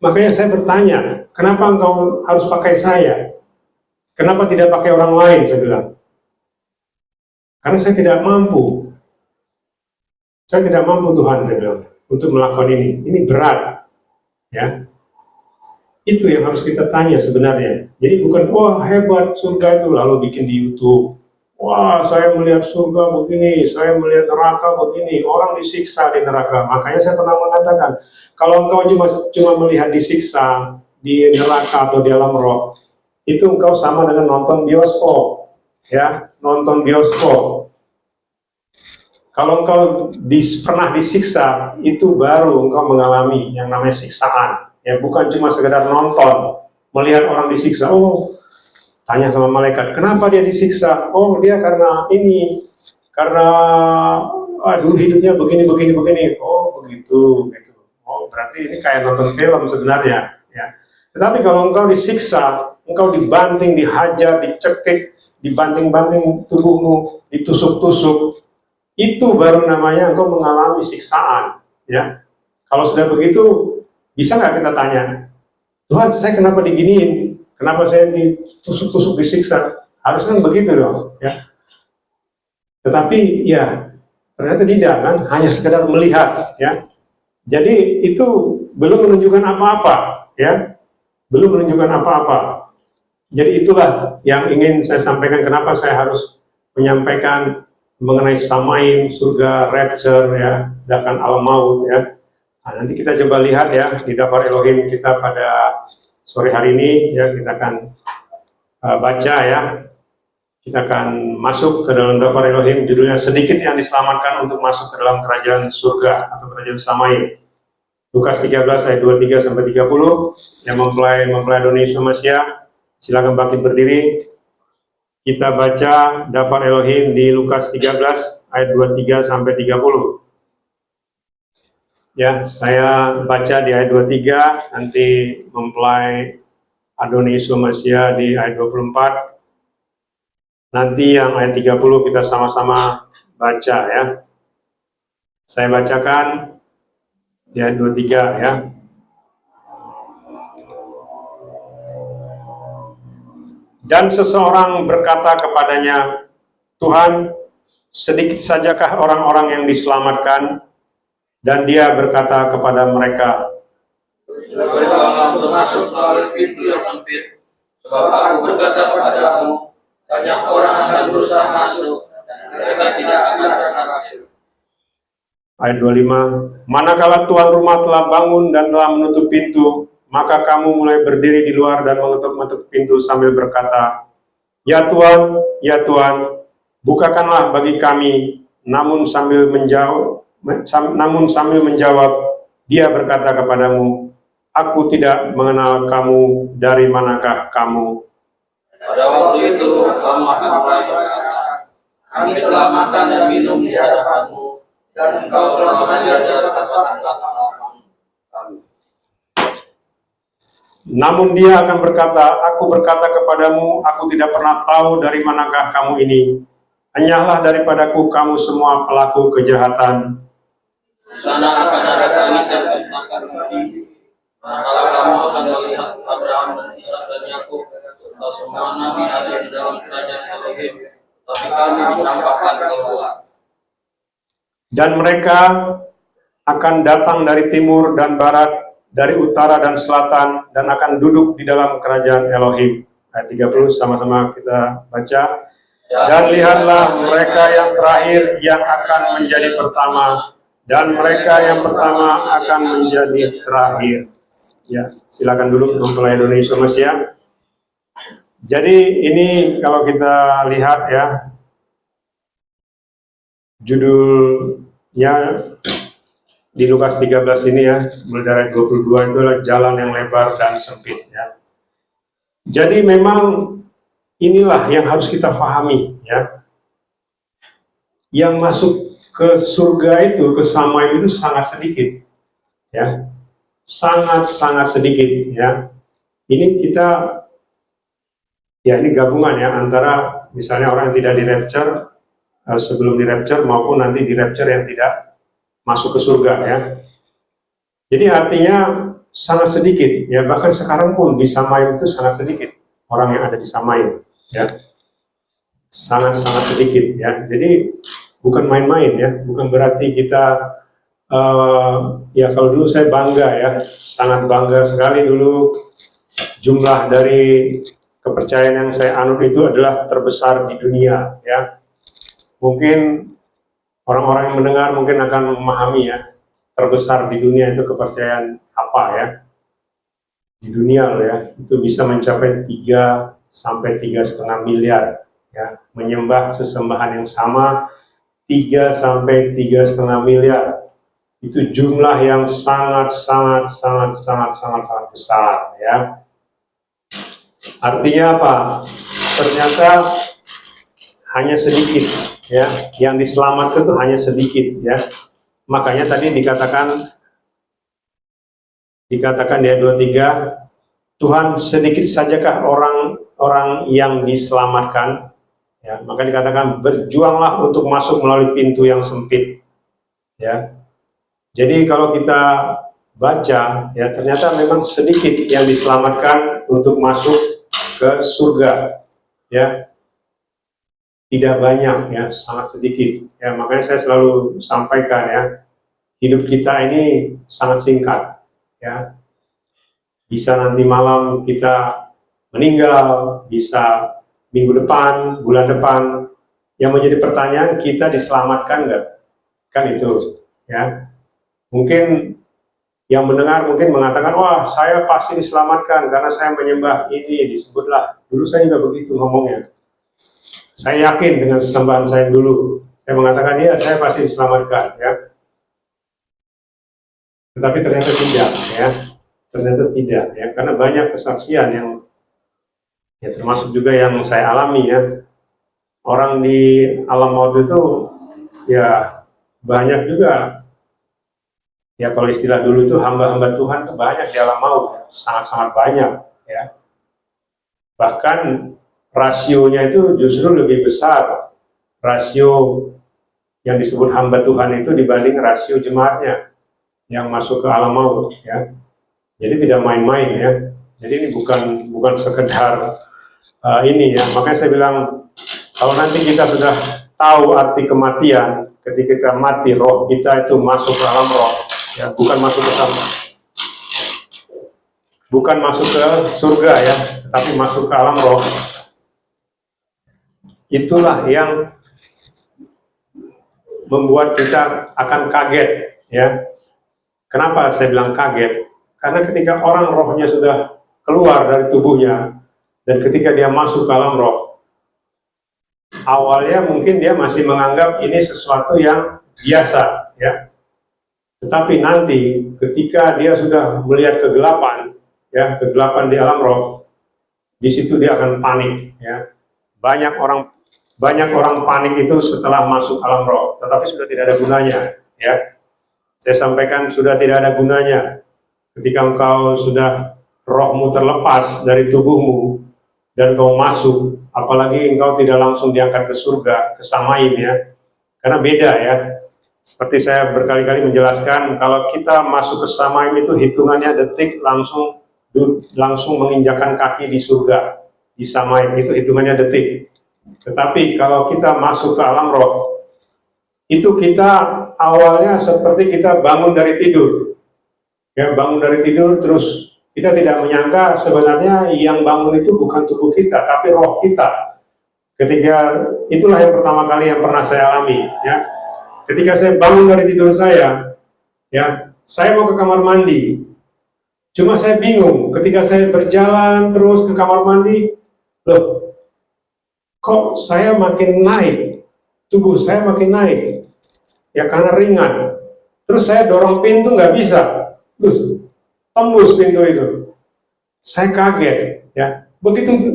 Makanya saya bertanya, kenapa engkau harus pakai saya, kenapa tidak pakai orang lain, saya bilang, karena saya tidak mampu. Saya tidak mampu Tuhan, saya bilang, untuk melakukan ini. Ini berat, ya. Itu yang harus kita tanya sebenarnya. Jadi bukan, wah hebat surga itu, lalu bikin di YouTube. Wah, saya melihat surga begini, saya melihat neraka begini, orang disiksa di neraka. Makanya saya pernah mengatakan, kalau engkau cuma melihat disiksa di neraka atau di alam roh, itu engkau sama dengan nonton bioskop, ya, nonton bioskop. Kalau engkau pernah disiksa, itu baru engkau mengalami yang namanya siksaan. Ya, bukan cuma sekedar nonton, melihat orang disiksa. Oh, tanya sama malaikat, kenapa dia disiksa? Oh, dia karena ini, karena dulu hidupnya begini. Oh, begitu. Oh, berarti ini kayak nonton film sebenarnya. Ya. Tetapi kalau engkau disiksa, engkau dibanting, dihajar, dicekik, dibanting-banting tubuhmu, ditusuk-tusuk, itu baru namanya engkau mengalami siksaan. Ya. Kalau sudah begitu, bisa nggak kita tanya, Tuhan, saya kenapa diginiin? Kenapa saya ditusuk-tusuk, disiksa? Harusnya kan begitu dong, ya. Tetapi ya ternyata tidak, kan? Hanya sekedar melihat, ya. Jadi itu belum menunjukkan apa-apa, ya. Belum menunjukkan apa-apa. Jadi itulah yang ingin saya sampaikan. Kenapa saya harus menyampaikan mengenai samain, surga, rapture, ya, dan alam maut, ya. Nah, nanti kita coba lihat ya di daftar Elohim kita pada sore hari ini, ya, kita akan baca, ya. Kita akan masuk ke dalam daftar Elohim, judulnya sedikit yang diselamatkan untuk masuk ke dalam kerajaan surga atau kerajaan samain. Lukas 13 ayat 23 sampai 30. Yang mempelai Adonai Yesus Mesias, silakan bangkit berdiri. Kita baca daftar Elohim di Lukas 13 ayat 23 sampai 30. Ya, saya baca di ayat 23, nanti mempelai Adonai Yesus Mesias di ayat 24. Nanti yang ayat 30 kita sama-sama baca, ya. Saya bacakan di ayat 23, ya. Dan seseorang berkata kepadanya, Tuhan, sedikit sajakah orang-orang yang diselamatkan? Dan dia berkata kepada mereka, berjuanglah untuk masuk melalui pintu yang sempit, sebab aku berkata kepadamu, banyak orang akan berusaha masuk, dan mereka tidak akan berhasil. Ayat 25, manakala tuan rumah telah bangun dan telah menutup pintu, maka kamu mulai berdiri di luar dan mengetuk-ngetuk pintu sambil berkata, ya Tuan, bukakanlah bagi kami. Namun sambil menjawab, dia berkata kepadamu, aku tidak mengenal kamu, dari manakah kamu? Pada waktu itu kamu akan mulai berkata, kami telah makan dan minum di hadapanmu, dan engkau telah mengajar dari tempat-tempat kami. Namun dia akan berkata, aku berkata kepadamu, aku tidak pernah tahu dari manakah kamu ini. Enyahlah daripadaku kamu semua pelaku kejahatan. Sana akan ada tangisan dan tangkap mati, manakala kamu akan melihat Abraham dan Ishak dan Yakub, serta semua nabi ada di dalam kerajaan Elohim, tapi kami ditampakkan keluar. Dan mereka akan datang dari timur dan barat, dari utara dan selatan, dan akan duduk di dalam kerajaan Elohim. Ayat 30 sama-sama kita baca. Dan lihatlah mereka yang terakhir yang akan menjadi pertama, dan mereka yang pertama akan menjadi terakhir. Ya, silakan dulu mempelai Adonai Yesus Mesias. Jadi ini kalau kita lihat, ya, judulnya di Lukas 13 ini, ya, mulai dari 22 itu adalah jalan yang lebar dan sempit, ya. Jadi memang inilah yang harus kita pahami, ya. Yang masuk ke surga itu, ke samain itu sangat sedikit, ya. Sangat sedikit, ya. Ini kita, ya, ini gabungan, ya, antara misalnya orang yang tidak di rapture, sebelum di rapture, maupun nanti di rapture yang tidak masuk ke surga, ya. Jadi artinya sangat sedikit, ya, bahkan sekarang pun di samain itu sangat sedikit orang yang ada di samain, ya. Sangat sedikit, ya. Jadi bukan main-main ya, bukan berarti kita ya kalau dulu saya bangga ya, sangat bangga sekali dulu jumlah dari kepercayaan yang saya anut itu adalah terbesar di dunia ya. Mungkin orang-orang yang mendengar mungkin akan memahami ya, terbesar di dunia itu kepercayaan apa ya. Di dunia loh ya, itu bisa mencapai 3 sampai 3,5 miliar ya, menyembah sesembahan yang sama 3 sampai 3,5 miliar. Itu jumlah yang sangat besar ya. Artinya apa? Ternyata hanya sedikit ya, yang diselamatkan itu hanya sedikit ya. Makanya tadi dikatakan di ayat 23, Tuhan sedikit sajakah orang yang diselamatkan ya. Maka dikatakan berjuanglah untuk masuk melalui pintu yang sempit ya. Jadi kalau kita baca ya, ternyata memang sedikit yang diselamatkan untuk masuk ke surga ya, tidak banyak ya, sangat sedikit ya. Makanya saya selalu sampaikan ya, hidup kita ini sangat singkat ya, bisa nanti malam kita meninggal, bisa minggu depan, bulan depan. Yang menjadi pertanyaan, kita diselamatkan nggak? Kan itu ya. Mungkin yang mendengar mungkin mengatakan, wah saya pasti diselamatkan karena saya menyembah ini, disebutlah. Dulu saya juga begitu ngomongnya. Saya yakin dengan sesembahan saya dulu. Saya mengatakan, ya saya pasti diselamatkan ya. Tetapi ternyata tidak ya. Ternyata tidak ya, karena banyak kesaksian yang ya, termasuk juga yang saya alami ya. Orang di alam maut itu ya banyak juga. Ya kalau istilah dulu itu hamba-hamba Tuhan itu banyak di alam maut, ya. Sangat-sangat banyak ya. Bahkan rasionya itu justru lebih besar, rasio yang disebut hamba Tuhan itu dibanding rasio jemaatnya yang masuk ke alam maut ya. Jadi tidak main-main ya. Jadi ini bukan sekedar ini ya. Makanya saya bilang kalau nanti kita sudah tahu arti kematian, ketika kita mati roh kita itu masuk ke alam roh. Ya, bukan masuk ke surga ya, tapi masuk ke alam roh. Itulah yang membuat kita akan kaget ya. Kenapa saya bilang kaget? Karena ketika orang rohnya sudah keluar dari tubuhnya dan ketika dia masuk ke alam roh, awalnya mungkin dia masih menganggap ini sesuatu yang biasa ya. Tetapi nanti ketika dia sudah melihat kegelapan, ya kegelapan di alam roh, di situ dia akan panik. Ya. Banyak orang panik itu setelah masuk alam roh, tetapi sudah tidak ada gunanya. Ya, saya sampaikan sudah tidak ada gunanya. Ketika engkau sudah rohmu terlepas dari tubuhmu dan kau masuk, apalagi engkau tidak langsung diangkat ke surga, ke samaim ya, karena beda ya. Seperti saya berkali-kali menjelaskan, kalau kita masuk ke samaim itu hitungannya detik langsung menginjakan kaki di surga, di samaim itu hitungannya detik. Tetapi kalau kita masuk ke alam roh, itu kita awalnya seperti kita bangun dari tidur. Ya, bangun dari tidur terus kita tidak menyangka sebenarnya yang bangun itu bukan tubuh kita, tapi roh kita. Ketika itulah yang pertama kali yang pernah saya alami, ya. Ketika saya bangun dari tidur saya, ya, saya mau ke kamar mandi. Cuma saya bingung, ketika saya berjalan terus ke kamar mandi, loh, kok saya makin naik, tubuh saya makin naik, ya karena ringan. Terus saya dorong pintu nggak bisa, terus tembus pintu itu. Saya kaget, ya.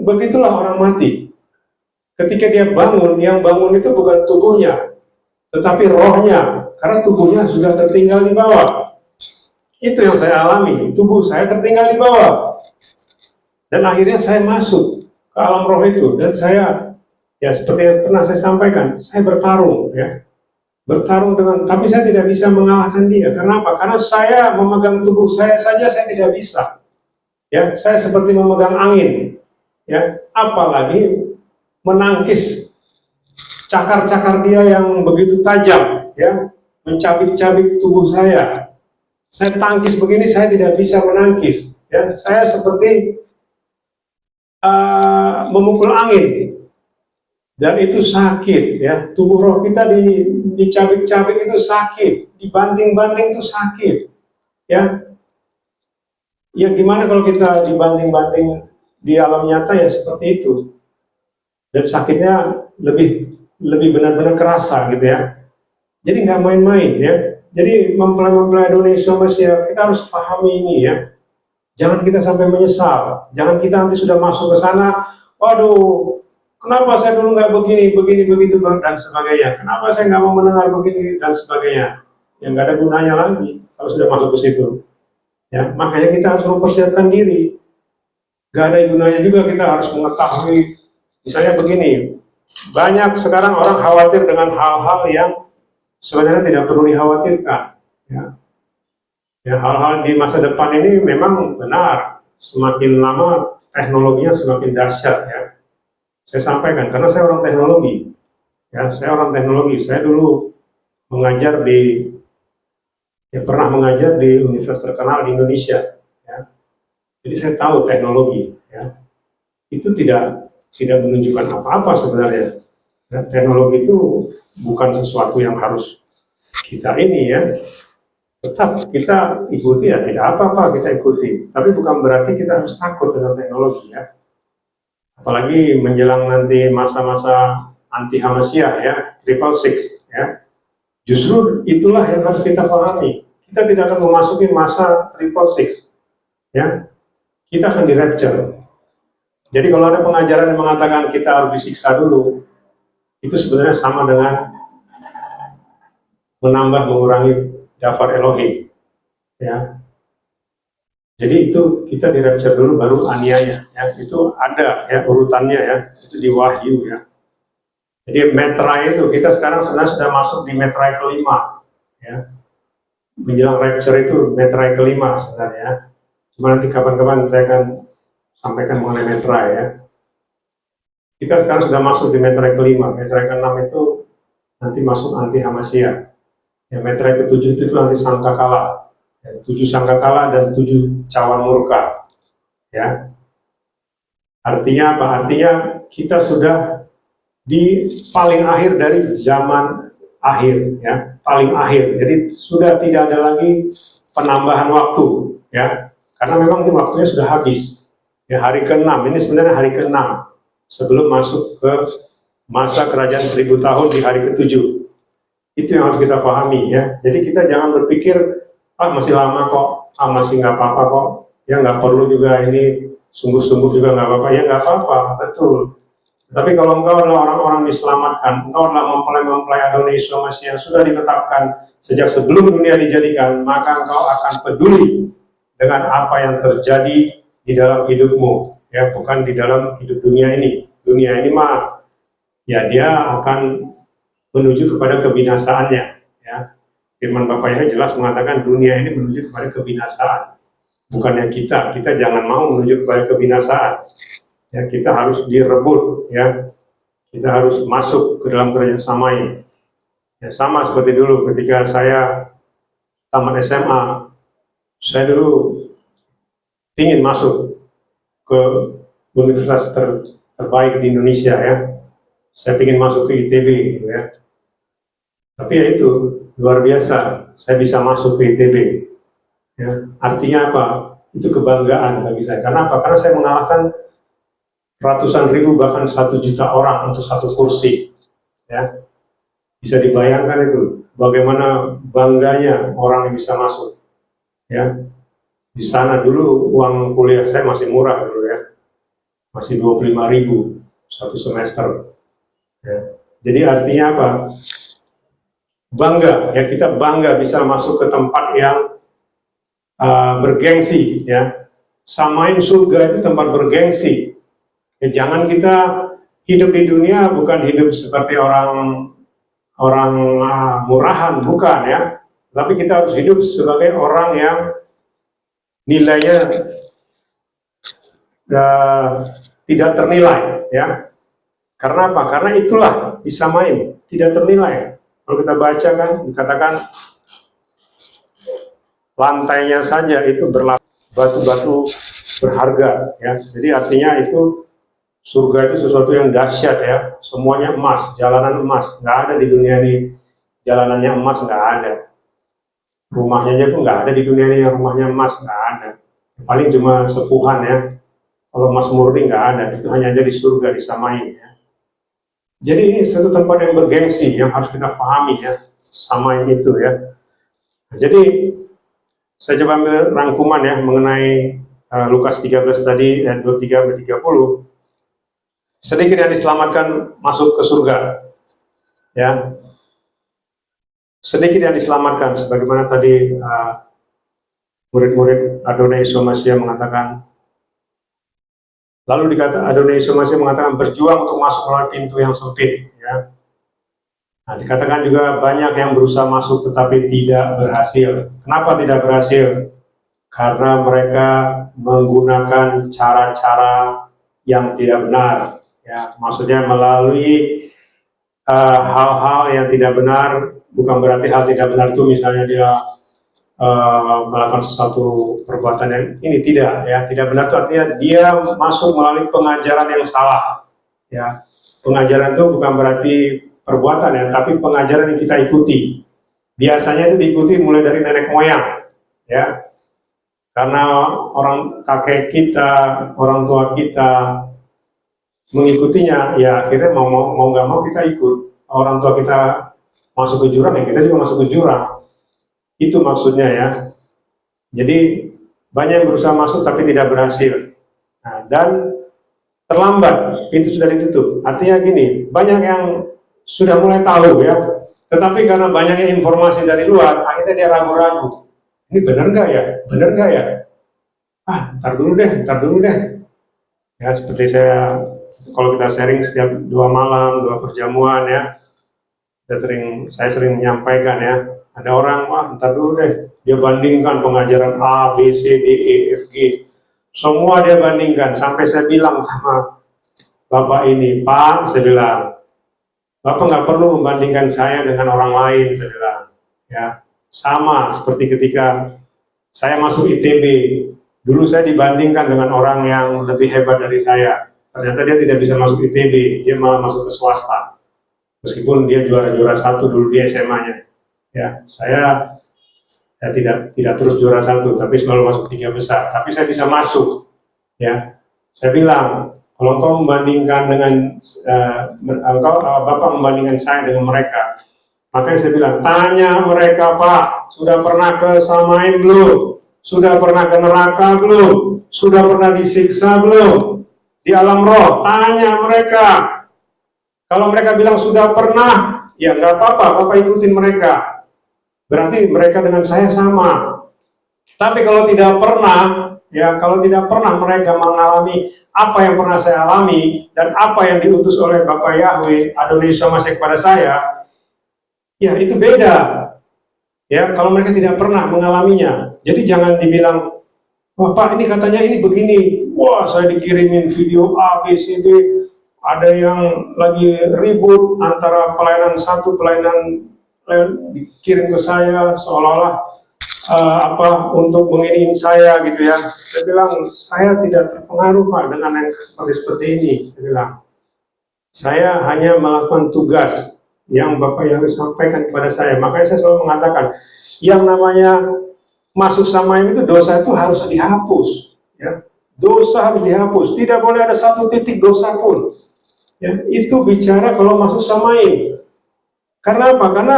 Begitulah orang mati. Ketika dia bangun, yang bangun itu bukan tubuhnya, tetapi rohnya, karena tubuhnya sudah tertinggal di bawah. Itu yang saya alami, tubuh saya tertinggal di bawah. Dan akhirnya saya masuk ke alam roh itu, dan saya, ya seperti yang pernah saya sampaikan, saya bertarung, ya. Bertarung dengan, tapi saya tidak bisa mengalahkan dia. Kenapa? Karena saya memegang tubuh saya saja, saya tidak bisa. Ya, saya seperti memegang angin. Ya, apalagi menangkis cakar-cakar dia yang begitu tajam, ya, mencabik-cabik tubuh saya. Saya tangkis begini, saya tidak bisa menangkis. Ya, saya seperti memukul angin, dan itu sakit. Ya, tubuh roh kita dicabik-cabik itu sakit, dibanting-banting itu sakit. Ya, ya gimana kalau kita dibanting-banting di alam nyata, ya seperti itu. Dan sakitnya lebih benar-benar kerasa gitu ya. Jadi nggak main-main ya. Jadi mempelai-mempelai Indonesia Mesir, kita harus pahami ini ya. Jangan kita sampai menyesal. Jangan kita nanti sudah masuk ke sana, waduh, kenapa saya dulu nggak begini, begitu dan sebagainya. Kenapa saya nggak mau mendengar begini dan sebagainya. Yang nggak ada gunanya lagi kalau sudah masuk ke situ. Ya, makanya kita harus mempersiapkan diri. Gak ada gunanya juga kita harus mengetahui. Misalnya begini, banyak sekarang orang khawatir dengan hal-hal yang sebenarnya tidak perlu dikhawatirkan. Ya. Ya, hal-hal di masa depan ini memang benar, semakin lama teknologinya semakin dahsyat ya. Saya sampaikan karena saya orang teknologi. Ya, saya orang teknologi. Saya dulu pernah mengajar di universitas terkenal di Indonesia. Ya. Jadi saya tahu teknologi. Ya. Itu tidak menunjukkan apa-apa sebenarnya. Ya, teknologi itu bukan sesuatu yang harus kita ini ya. Tetap kita ikuti ya, tidak apa-apa kita ikuti. Tapi bukan berarti kita harus takut dengan teknologi ya. Apalagi menjelang nanti masa-masa anti Hamasiyah ya, 666 ya. Justru itulah yang harus kita pahami. Kita tidak akan memasuki masa 666 ya. Kita akan di-rapture. Jadi kalau ada pengajaran yang mengatakan kita harus disiksa dulu, itu sebenarnya sama dengan mengurangi dafar Elohim. Ya. Jadi itu kita di-rapture dulu baru aniaya. Ya. Itu ada ya urutannya ya, itu di Wahyu ya. Jadi metra itu kita sekarang sudah masuk di metra kelima. Ya. Menjelang rapture itu metra kelima sebenarnya. Cuma nanti kapan-kapan saya akan sampaikan mengenai metra ya. Kita sekarang sudah masuk di metra kelima. Metra keenam itu nanti masuk anti Hamasiyah. Ya, metra ketujuh itu nanti sangkakala. Ya, 7 sangkakala dan 7 cawan murka. Ya. Artinya apa? Artinya kita sudah di paling akhir dari zaman akhir ya, paling akhir. Jadi sudah tidak ada lagi penambahan waktu ya. Karena memang ini waktunya sudah habis. Ya, hari ke-6, ini sebenarnya hari ke-6 sebelum masuk ke masa kerajaan 1000 tahun di hari ke-7. Itu yang harus kita pahami ya. Jadi kita jangan berpikir, masih lama kok, masih nggak apa-apa kok, ya nggak perlu juga ini, sungguh-sungguh juga nggak apa-apa, ya nggak apa-apa, betul. Tapi kalau engkau adalah orang-orang diselamatkan, engkau adalah mempelai-mempelai Indonesia Mesir yang sudah ditetapkan sejak sebelum dunia dijadikan, maka engkau akan peduli dengan apa yang terjadi di dalam hidupmu, ya bukan di dalam hidup dunia ini. Dunia ini mah, ya dia akan menuju kepada kebinasaannya. Ya. Firman Bapak Yahya jelas mengatakan dunia ini menuju kepada kebinasaan. Bukannya kita jangan mau menuju kepada kebinasaan. Ya, kita harus direbut, ya. Kita harus masuk ke dalam kerajaan Samai. Ya, sama seperti dulu ketika saya tamat SMA, saya dulu ingin masuk ke universitas terbaik di Indonesia ya. Saya ingin masuk ke ITB ya. Tapi ya itu luar biasa, saya bisa masuk ke ITB. Ya. Artinya apa? Itu kebanggaan bagi saya. Karena apa? Karena saya mengalahkan ratusan ribu bahkan 1 juta orang untuk satu kursi. Ya. Bisa dibayangkan itu bagaimana bangganya orang yang bisa masuk. Ya. Di sana dulu uang kuliah saya masih murah dulu ya, masih 25.000 satu semester. Ya. Jadi artinya apa? Bangga ya, kita bangga bisa masuk ke tempat yang bergengsi ya. Samain surga itu tempat bergengsi. Ya, jangan kita hidup di dunia bukan hidup seperti orang murahan, bukan ya. Tapi kita harus hidup sebagai orang yang nilainya tidak ternilai ya. Karena apa? Karena itulah disamain, tidak ternilai. Kalau kita baca kan dikatakan lantainya saja itu batu-batu berharga ya. Jadi artinya itu surga itu sesuatu yang dahsyat ya. Semuanya emas, jalanan emas. Nggak ada di dunia ini jalanannya emas, nggak ada. Rumahnya aja tuh nggak ada di dunia ini yang rumahnya emas, nggak ada. Paling cuma sepuhan ya. Kalau emas murni nggak ada, itu hanya aja di surga disamain ya. Jadi ini satu tempat yang bergengsi yang harus kita pahami ya, samain itu ya. Jadi saya coba ambil rangkuman ya mengenai Lukas 13 tadi ayat 23-30. Sedikit yang diselamatkan masuk ke surga. Ya. Sedikit yang diselamatkan sebagaimana tadi murid-murid Adonai Yeshua Mashiach mengatakan. Lalu Adonai Yeshua Mashiach mengatakan berjuang untuk masuk melalui pintu yang sempit ya. Nah, dikatakan juga banyak yang berusaha masuk tetapi tidak berhasil. Kenapa tidak berhasil? Karena mereka menggunakan cara-cara yang tidak benar. Ya, maksudnya melalui hal-hal yang tidak benar. Bukan berarti hal tidak benar itu misalnya dia melakukan sesuatu perbuatan yang ini tidak. Ya, tidak benar itu artinya dia masuk melalui pengajaran yang salah. Ya, pengajaran itu bukan berarti perbuatan ya, tapi pengajaran yang kita ikuti. Biasanya itu diikuti mulai dari nenek moyang, ya. Karena orang kakek kita, orang tua kita mengikutinya, ya akhirnya mau nggak mau kita ikut. Orang tua kita masuk ke jurang, ya kita juga masuk ke jurang. Itu maksudnya ya. Jadi banyak yang berusaha masuk tapi tidak berhasil. Nah, dan terlambat, pintu sudah ditutup. Artinya gini, banyak yang sudah mulai tahu ya, tetapi karena banyaknya informasi dari luar, akhirnya dia ragu-ragu. Ini benar nggak ya? Benar nggak ya? Ntar dulu deh. Ya seperti kalau kita sharing setiap 2 malam, 2 perjamuan ya, saya sering menyampaikan ya, ada orang, ntar dulu deh, dia bandingkan pengajaran A, B, C, D, E, F, G, semua dia bandingkan, sampai saya bilang sama Bapak ini, Pak, saya bilang, Bapak nggak perlu membandingkan saya dengan orang lain, saya bilang. Ya, sama seperti ketika saya masuk ITB. Dulu saya dibandingkan dengan orang yang lebih hebat dari saya. Ternyata dia tidak bisa masuk ITB, dia malah masuk ke swasta. Meskipun dia juara 1 dulu di SMA-nya. Ya, saya tidak terus juara 1, tapi selalu masuk 3 besar. Tapi saya bisa masuk. Ya, saya bilang, kalau engkau membandingkan dengan Bapak membandingkan saya dengan mereka, makanya saya bilang, tanya mereka, Pak, sudah pernah ke Samaim belum? Sudah pernah ke neraka belum? Sudah pernah disiksa belum? Di alam roh, tanya mereka. Kalau mereka bilang sudah pernah, ya nggak apa-apa, Bapak ikutin mereka. Berarti mereka dengan saya sama. Tapi kalau tidak pernah, ya kalau tidak pernah mereka mengalami apa yang pernah saya alami dan apa yang diutus oleh Bapak Yahweh Adonai Yeshua Mashiach kepada saya, ya itu beda. Ya kalau mereka tidak pernah mengalaminya, jadi jangan dibilang, wah Pak ini katanya ini begini, wah saya dikirimin video A, B, C, D, ada yang lagi ribut antara pelayanan satu pelayanan dikirim ke saya seolah-olah untuk menginiin saya gitu ya. Saya bilang saya tidak terpengaruh Pak dengan yang seperti ini. Saya bilang saya hanya melakukan tugas yang Bapak Yahweh sampaikan kepada saya. Makanya saya selalu mengatakan yang namanya masuk Samaim itu dosa itu harus dihapus. Ya, dosa harus dihapus. Tidak boleh ada satu titik dosa pun. Ya, itu bicara kalau masuk Samaim. Karena apa? Karena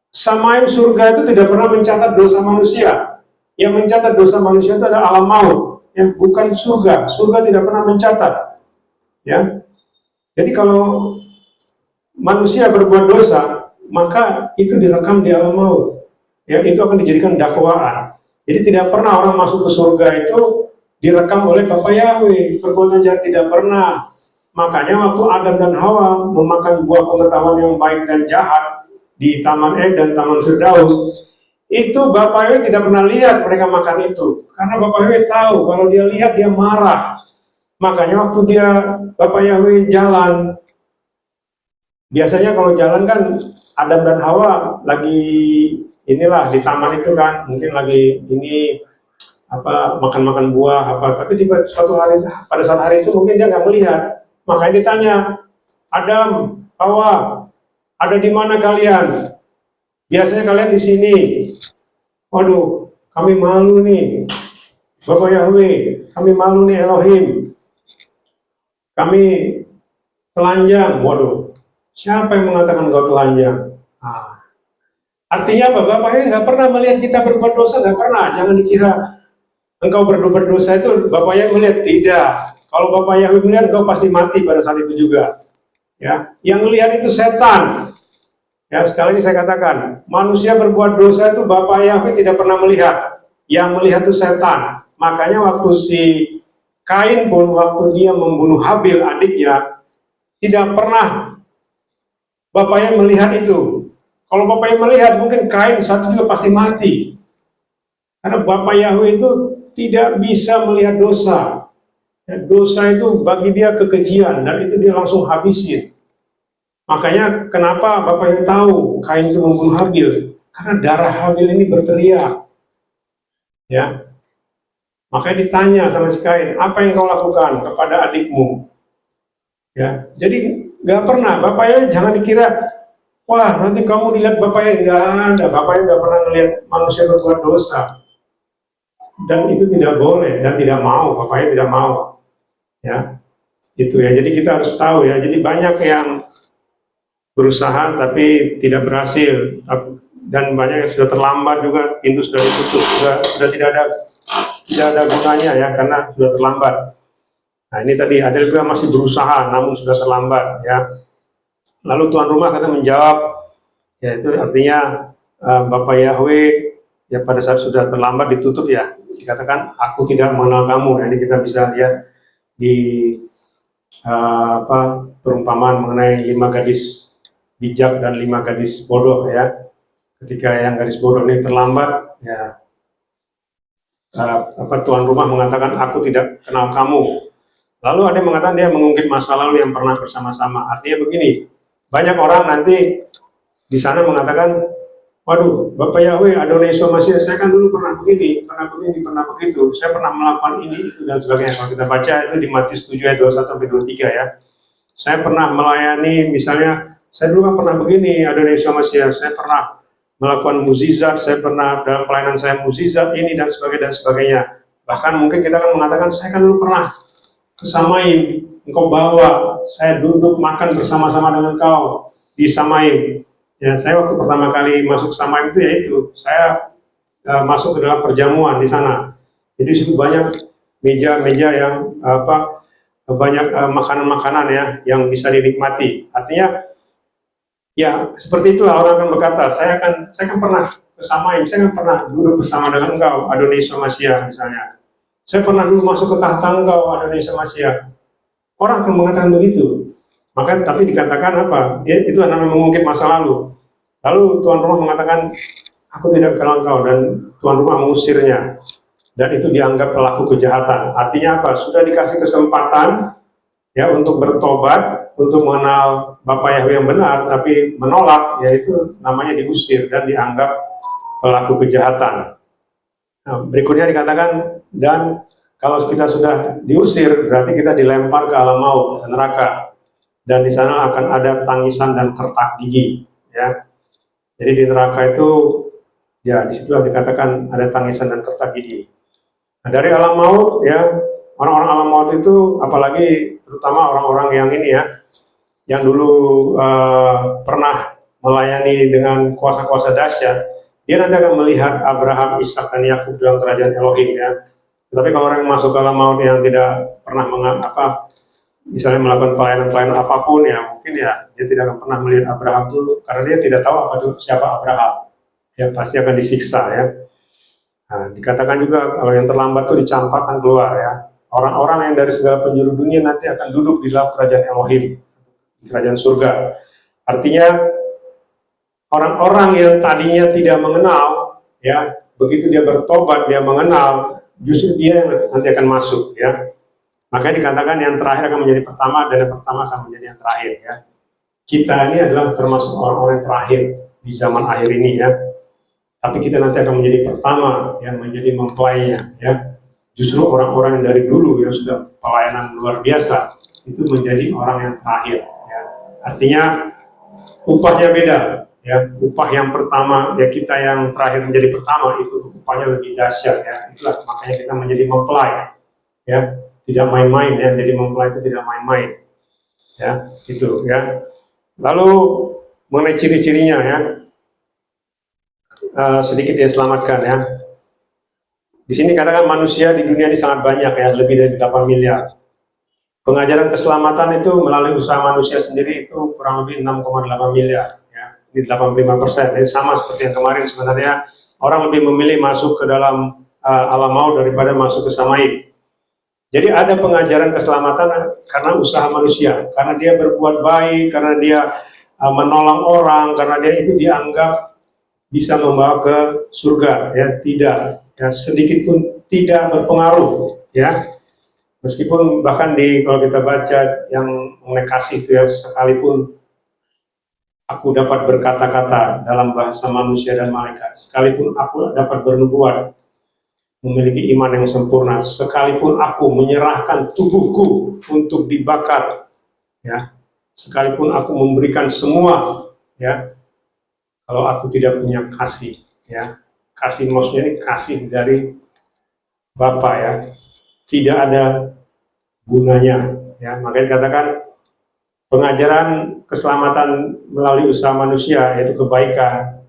Samaim surga itu tidak pernah mencatat dosa manusia. Yang mencatat dosa manusia itu adalah alam maut, yang bukan surga. Surga tidak pernah mencatat. Ya. Jadi kalau manusia berbuat dosa, maka itu direkam di alam maut. Ya, itu akan dijadikan dakwaan. Jadi tidak pernah orang masuk ke surga itu direkam oleh Bapak Yahweh. Perbuatan jahat tidak pernah. Makanya waktu Adam dan Hawa memakan buah pengetahuan yang baik dan jahat di Taman Eden, Taman Firdaus, itu Bapak Yahweh tidak pernah lihat mereka makan itu. Karena Bapak Yahweh tahu, kalau dia lihat dia marah. Makanya waktu Bapak Yahweh jalan Biasanya kalau jalan kan Adam dan Hawa lagi inilah di taman itu kan, mungkin lagi ini apa makan-makan buah apa, tapi di suatu hari pada saat hari itu mungkin dia nggak melihat, makanya ditanya, Adam, Hawa, ada di mana kalian? Biasanya kalian di sini. Waduh, kami malu nih, Bapak Yahweh, kami malu nih Elohim, kami telanjang. Waduh, siapa yang mengatakan kau telanjang? Ah, artinya apa? Bapak Yahweh nggak pernah melihat kita berbuat dosa, nggak pernah. Jangan dikira engkau berdosa itu Bapak Yahweh melihat, tidak. Kalau Bapak Yahweh melihat, engkau pasti mati pada saat itu juga. Ya, yang melihat itu setan. Ya, sekali lagi saya katakan, manusia berbuat dosa itu Bapak Yahweh tidak pernah melihat. Yang melihat itu setan. Makanya waktu si Kain pun, waktu dia membunuh Habil adiknya, tidak pernah Bapak Yahweh melihat itu. Kalau Bapak Yahweh melihat, mungkin Kain satu juga pasti mati. Karena Bapak Yahweh itu tidak bisa melihat dosa. Dosa itu bagi dia kekejian, dan itu dia langsung habisin. Makanya kenapa Bapak Yahweh tahu Kain itu membunuh Habil? Karena darah Habil ini berteriak. Ya, makanya ditanya sama si Kain, apa yang kau lakukan kepada adikmu? Ya, jadi nggak pernah Bapak Yahweh, jangan dikira, wah nanti kamu dilihat Bapak Yahweh, nggak ada. Bapak Yahweh nggak pernah melihat manusia berbuat dosa, dan itu tidak boleh dan tidak mau. Bapak Yahweh tidak mau. Ya, itu ya. Jadi kita harus tahu ya. Jadi banyak yang berusaha tapi tidak berhasil, dan banyak yang sudah terlambat juga, pintu sudah ditutup, sudah tidak ada gunanya ya, karena sudah terlambat. Nah ini tadi ada juga masih berusaha namun sudah terlambat ya. Lalu tuan rumah kata menjawab, ya itu artinya Bapak Yahweh ya pada saat sudah terlambat ditutup ya, dikatakan aku tidak mengenal kamu. Ini kita bisa lihat di perumpamaan mengenai 5 gadis bijak dan 5 gadis bodoh ya. Ketika yang gadis bodoh ini terlambat ya, tuan rumah mengatakan aku tidak kenal kamu. Lalu ada yang mengatakan dia mengungkit masa lalu yang pernah bersama-sama. Artinya begini, banyak orang nanti di sana mengatakan, waduh, Bapak Yahweh, Adonai Yeshua Mashiach, saya kan dulu pernah begini, pernah begitu, saya pernah melakukan ini, itu, dan sebagainya. Kalau kita baca itu di Matius 7 ayat 21-23 ya. Saya pernah melayani, misalnya, saya dulu kan pernah begini, Adonai Yeshua Mashiach, saya pernah melakukan mukjizat, saya pernah dalam pelayanan saya mukjizat ini, dan sebagainya. Bahkan mungkin kita akan mengatakan, saya kan dulu pernah ke Samaim, engkau bawa, saya duduk makan bersama-sama dengan kau di Samaim. Ya, saya waktu pertama kali masuk Samaim itu ya itu, saya masuk ke dalam perjamuan di sana. Jadi situ banyak meja-meja yang banyak makanan-makanan ya yang bisa dinikmati. Artinya ya seperti itulah orang akan berkata, saya kan pernah ke Samaim, saya kan pernah duduk bersama dengan engkau, Adonai Yeshua Mashiach misalnya. Saya pernah dulu masuk ke tahta engkau, Adonai Yeshua Mashiach. Orang akan mengatakan begitu. Maka tapi dikatakan apa? Itu namanya mengungkit masa lalu. Lalu tuan rumah mengatakan, aku tidak kenal engkau, dan tuan rumah mengusirnya. Dan itu dianggap pelaku kejahatan. Artinya apa? Sudah dikasih kesempatan ya untuk bertobat, untuk mengenal Bapak Yahweh yang benar, tapi menolak, yaitu namanya diusir dan dianggap pelaku kejahatan. Nah, berikutnya dikatakan, dan kalau kita sudah diusir, berarti kita dilempar ke alam maut, ke neraka, dan di sana akan ada tangisan dan kertak gigi. Ya, jadi di neraka itu, ya disitulah dikatakan ada tangisan dan kertak gigi. Nah, dari alam maut, ya orang-orang alam maut itu, apalagi terutama orang-orang yang ini ya, yang dulu pernah melayani dengan kuasa-kuasa dahsyat, dia nanti akan melihat Abraham, Ishak, dan Yakub dalam kerajaan Elohim ya. Tetapi kalau orang yang masuk ke alam maut yang tidak pernah misalnya melakukan pelayanan apapun ya, mungkin ya dia tidak akan pernah melihat Abraham dulu, karena dia tidak tahu apa itu siapa Abraham. Ya pasti akan disiksa ya. Nah, dikatakan juga kalau yang terlambat itu dicampakkan keluar ya. Orang-orang yang dari segala penjuru dunia nanti akan duduk di dalam kerajaan Elohim, di kerajaan surga. Artinya orang-orang yang tadinya tidak mengenal, ya begitu dia bertobat, dia mengenal, justru dia yang nanti akan masuk ya. Makanya dikatakan yang terakhir akan menjadi pertama, dan yang pertama akan menjadi yang terakhir ya. kita ini adalah termasuk orang-orang yang terakhir di zaman akhir ini ya. Tapi kita nanti akan menjadi pertama yang menjadi mempelainya ya. Justru orang-orang yang dari dulu yang sudah pelayanan luar biasa itu menjadi orang yang terakhir ya. Artinya upahnya beda ya. Upah yang pertama ya, kita yang terakhir menjadi pertama itu upahnya lebih dahsyat ya. Itulah makanya kita menjadi mempelai ya. Tidak main-main ya. Jadi mempelai itu tidak main-main ya. Itu ya. Lalu mengenai ciri-cirinya ya, sedikit diselamatkan ya. Di sini katakan manusia di dunia ini sangat banyak ya, lebih dari 8 miliar. Pengajaran keselamatan itu melalui usaha manusia sendiri itu kurang lebih 6,8 miliar ya. Ini 85%. Ini sama seperti yang kemarin sebenarnya, orang lebih memilih masuk ke dalam alam maut daripada masuk ke samaid. Jadi ada pengajaran keselamatan karena usaha manusia, karena dia berbuat baik, karena dia menolong orang, karena dia itu dianggap bisa membawa ke surga ya. Tidak ya, sedikit pun tidak berpengaruh ya. Meskipun bahkan kalau kita baca yang mengenai kasih itu ya, sekalipun aku dapat berkata-kata dalam bahasa manusia dan malaikat, sekalipun aku dapat bernubuat, memiliki iman yang sempurna, sekalipun aku menyerahkan tubuhku untuk dibakar ya, sekalipun aku memberikan semua ya, kalau aku tidak punya kasih ya, kasih maksudnya ini kasih dari Bapa ya, tidak ada gunanya ya. Makanya dikatakan pengajaran keselamatan melalui usaha manusia yaitu kebaikan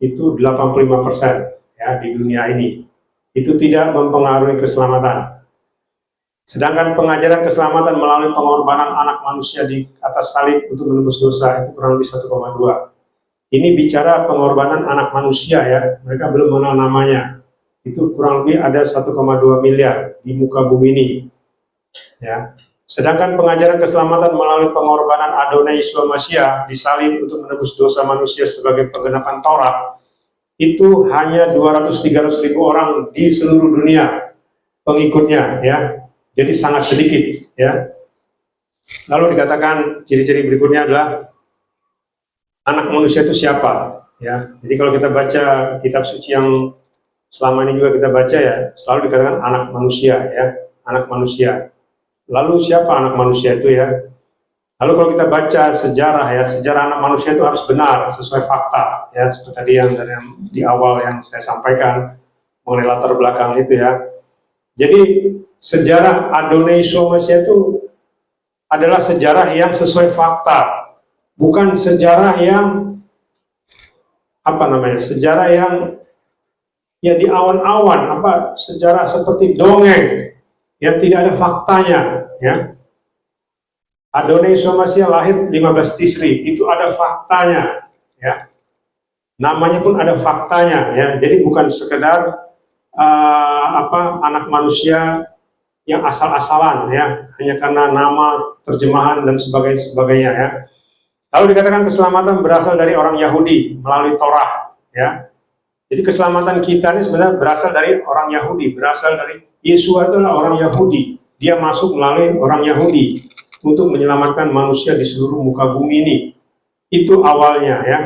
itu 85% ya di dunia ini. Itu tidak mempengaruhi keselamatan. Sedangkan pengajaran keselamatan melalui pengorbanan anak manusia di atas salib untuk menebus dosa itu kurang lebih 1,2. Ini bicara pengorbanan anak manusia ya, mereka belum mengenal namanya. Itu kurang lebih ada 1,2 miliar di muka bumi ini. Ya. Sedangkan pengajaran keselamatan melalui pengorbanan Adonai Yeshua Mashiach di salib untuk menebus dosa manusia sebagai penggenapan Taurat, itu hanya 200-300 ribu orang di seluruh dunia pengikutnya ya. Jadi sangat sedikit ya. Lalu dikatakan ciri-ciri berikutnya adalah anak manusia itu siapa ya. Jadi kalau kita baca kitab suci yang selama ini juga kita baca ya, selalu dikatakan anak manusia ya, anak manusia. Lalu siapa anak manusia itu ya? Lalu kalau kita baca sejarah ya, sejarah anak manusia itu harus benar, sesuai fakta ya, seperti tadi yang di awal yang saya sampaikan mengenai latar belakang itu ya. Jadi sejarah Adonai Yeshua Mashiach itu adalah sejarah yang sesuai fakta, bukan sejarah yang sejarah yang ya di awan-awan, sejarah seperti dongeng yang tidak ada faktanya ya. Adonai Yeshua Mashiach lahir 15 Tisri, itu ada faktanya ya. Namanya pun ada faktanya ya. Jadi bukan sekedar anak manusia yang asal-asalan ya, hanya karena nama, terjemahan dan sebagainya ya. Lalu dikatakan keselamatan berasal dari orang Yahudi melalui Torah ya. Jadi keselamatan kita ini sebenarnya berasal dari orang Yahudi, berasal dari Yeshua itu adalah orang Yahudi. Dia masuk melalui orang Yahudi untuk menyelamatkan manusia di seluruh muka bumi ini. Itu awalnya ya.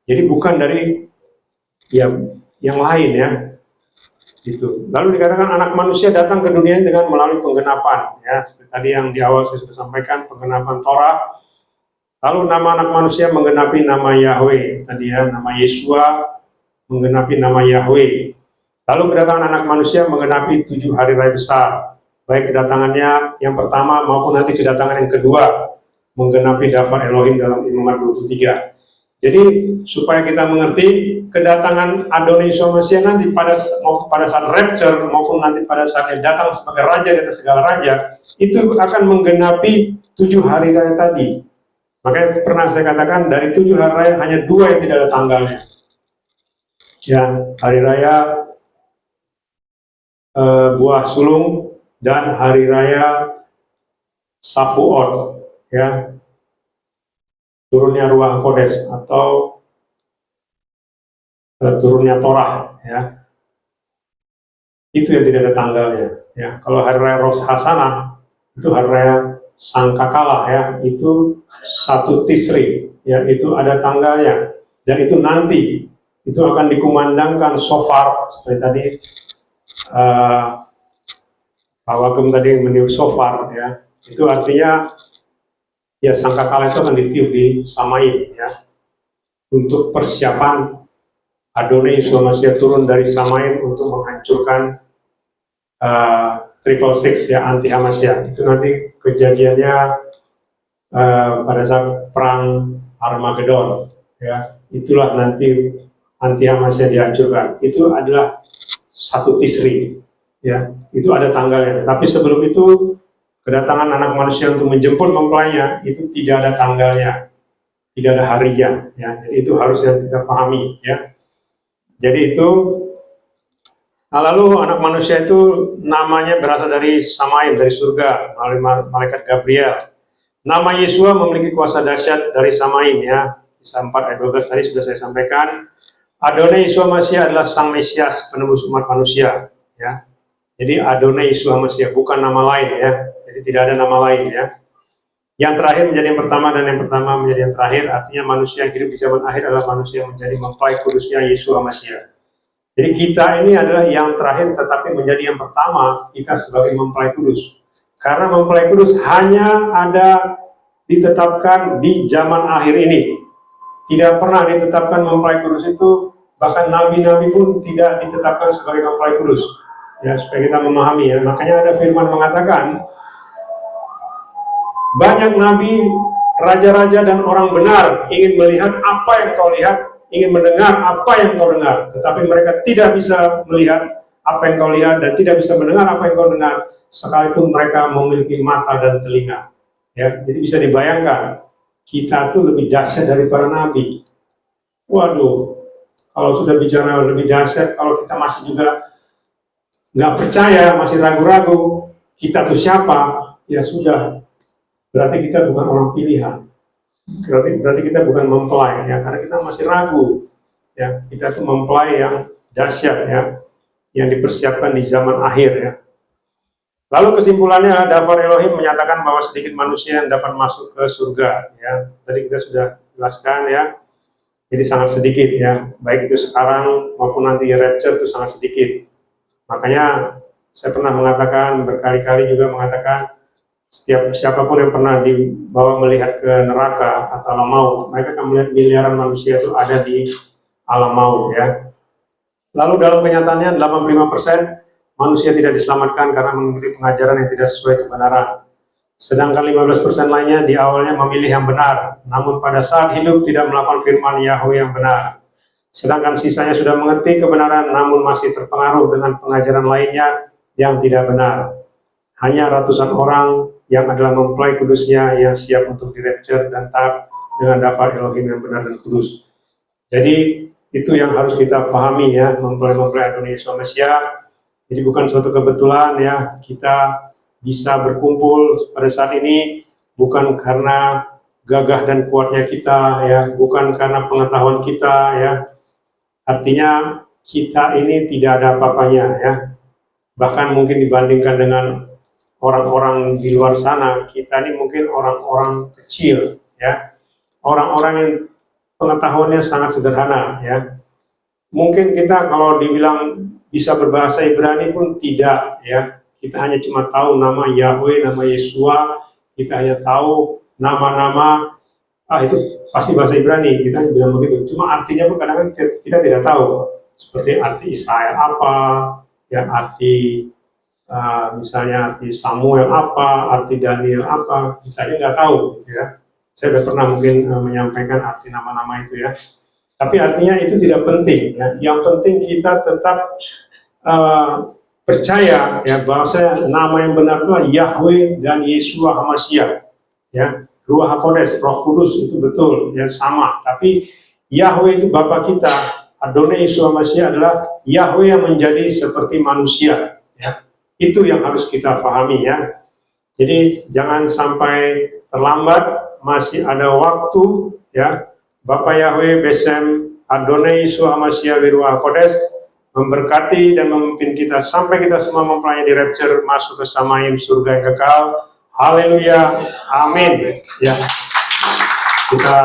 Jadi bukan dari yang lain ya. Itu. Lalu dikatakan anak manusia datang ke dunia ini dengan melalui penggenapan ya. Seperti tadi yang di awal saya sudah sampaikan, penggenapan Torah. Lalu nama anak manusia menggenapi nama Yahweh. Tadi ya, nama Yeshua menggenapi nama Yahweh. Lalu kedatangan anak manusia menggenapi 7 hari raya besar, baik kedatangannya yang pertama maupun nanti kedatangan yang kedua, menggenapi Dafar Elohim dalam Imamat 23. Jadi supaya kita mengerti kedatangan Adonai Yeshua Mashiach nanti pada saat rapture maupun nanti pada saat dia datang sebagai raja di atas segala raja, itu akan menggenapi 7 hari raya tadi. Makanya pernah saya katakan dari 7 hari raya hanya 2 yang tidak ada tanggalnya. Ya, hari raya buah sulung dan hari raya Shavuot ya, turunnya Ruach Kodes atau turunnya Torah ya, itu yang tidak ada tanggalnya ya. Kalau hari raya Rosh Hashanah itu hari raya sangkakala ya, itu 1 Tisri ya, itu ada tanggalnya, dan itu nanti itu akan dikumandangkan shofar seperti tadi Pak Wagem tadi meniup shofar ya, itu artinya ya sangkakala itu akan ditiup di Samaim ya, untuk persiapan Adonai Yeshua Mashiach turun dari Samaim untuk menghancurkan 666 ya, anti Hamasya. Itu nanti kejadiannya pada saat perang Armageddon ya, itulah nanti anti Hamasya dihancurkan. Itu adalah 1 Tisri ya, itu ada tanggalnya. Tapi sebelum itu kedatangan anak manusia untuk menjemput mempelainya itu tidak ada tanggalnya, tidak ada harinya ya. Jadi itu harus yang kita pahami ya. Jadi itu lalu anak manusia itu namanya berasal dari Samaim, dari surga, melalui malaikat Gabriel. Nama Yeshua memiliki kuasa dahsyat dari Samaim ya. Kisah 4 ayat 12 tadi sudah saya sampaikan. Adonai Yeshua Mashiach adalah Sang Mesias, penebus umat manusia ya. Jadi Adonai Yeshua Mashiach, bukan nama lain ya. Jadi tidak ada nama lain ya. Yang terakhir menjadi yang pertama dan yang pertama menjadi yang terakhir. Artinya manusia yang hidup di zaman akhir adalah manusia yang menjadi mempelai kudusnya Yeshua Mashiach. Jadi kita ini adalah yang terakhir tetapi menjadi yang pertama kita sebagai mempelai kudus. Karena mempelai kudus hanya ada ditetapkan di zaman akhir ini. Tidak pernah ditetapkan mempelai kudus itu, bahkan nabi-nabi pun tidak ditetapkan sebagai mempelai kudus. Ya, supaya kita memahami ya. Makanya ada firman mengatakan, banyak nabi, raja-raja dan orang benar ingin melihat apa yang kau lihat, ingin mendengar apa yang kau dengar, tetapi mereka tidak bisa melihat apa yang kau lihat dan tidak bisa mendengar apa yang kau dengar, sekalipun mereka memiliki mata dan telinga. Ya, jadi bisa dibayangkan kita tuh lebih dahsyat dari para nabi. Waduh, kalau sudah bicara lebih dahsyat, kalau kita masih juga nggak percaya, masih ragu-ragu, kita tuh siapa? Ya sudah, berarti kita bukan orang pilihan. Berarti kita bukan mempelai ya, karena kita masih ragu ya. Kita tuh mempelai yang dahsyat ya, yang dipersiapkan di zaman akhir ya. Lalu kesimpulannya, Dafar Elohim menyatakan bahwa sedikit manusia yang dapat masuk ke surga ya. Tadi kita sudah jelaskan ya. Jadi sangat sedikit ya, baik itu sekarang maupun nanti rapture itu sangat sedikit. Makanya saya pernah mengatakan, berkali-kali juga mengatakan, siapapun yang pernah dibawa melihat ke neraka atau alam maut, mereka akan melihat miliaran manusia itu ada di alam maut ya. Lalu dalam kenyataannya 85% manusia tidak diselamatkan karena mengikuti pengajaran yang tidak sesuai kebenaran. Sedangkan 15% lainnya di awalnya memilih yang benar, namun pada saat hidup tidak melakukan firman Yahweh yang benar. Sedangkan sisanya sudah mengerti kebenaran namun masih terpengaruh dengan pengajaran lainnya yang tidak benar. Hanya ratusan orang yang adalah mempelai kudusnya yang siap untuk dirapture dan taat dengan Dafar Elohim yang benar dan kudus. Jadi itu yang harus kita pahami ya, mempelai Adonai Yeshua Mashiach. Jadi bukan suatu kebetulan ya, kita bisa berkumpul pada saat ini bukan karena gagah dan kuatnya kita ya, bukan karena pengetahuan kita ya. Artinya kita ini tidak ada apa-apanya ya. Bahkan mungkin dibandingkan dengan orang-orang di luar sana, kita ini mungkin orang-orang kecil ya, orang-orang yang pengetahuannya sangat sederhana ya. Mungkin kita kalau dibilang bisa berbahasa Ibrani pun tidak ya, kita hanya cuma tahu nama Yahweh, nama Yeshua, kita hanya tahu nama-nama, itu pasti bahasa Ibrani, kita bilang begitu. Cuma artinya pun kadang-kadang kita tidak tahu, seperti arti Israel apa, ya arti misalnya arti Samuel apa, arti Daniel apa, kita aja nggak tahu ya. Saya sudah pernah mungkin menyampaikan arti nama-nama itu ya. Tapi artinya itu tidak penting ya. Yang penting kita tetap percaya ya bahwa nama yang benar itulah Yahweh dan Yeshua HaMashiach ya. Ruach HaKodesh, Roh Kudus itu betul ya, sama. Tapi Yahweh itu Bapa kita, Adonai Yeshua Mashiach adalah Yahweh yang menjadi seperti manusia ya. Itu yang harus kita pahami ya. Jadi jangan sampai terlambat, masih ada waktu ya. Bapa Yahweh Besem Adonai Yeshua Mashiach Ruach HaKodesh memberkati dan memimpin kita sampai kita semua mempelai di rapture masuk ke Samaim surga yang kekal. Haleluya. Amin. Ya. Kita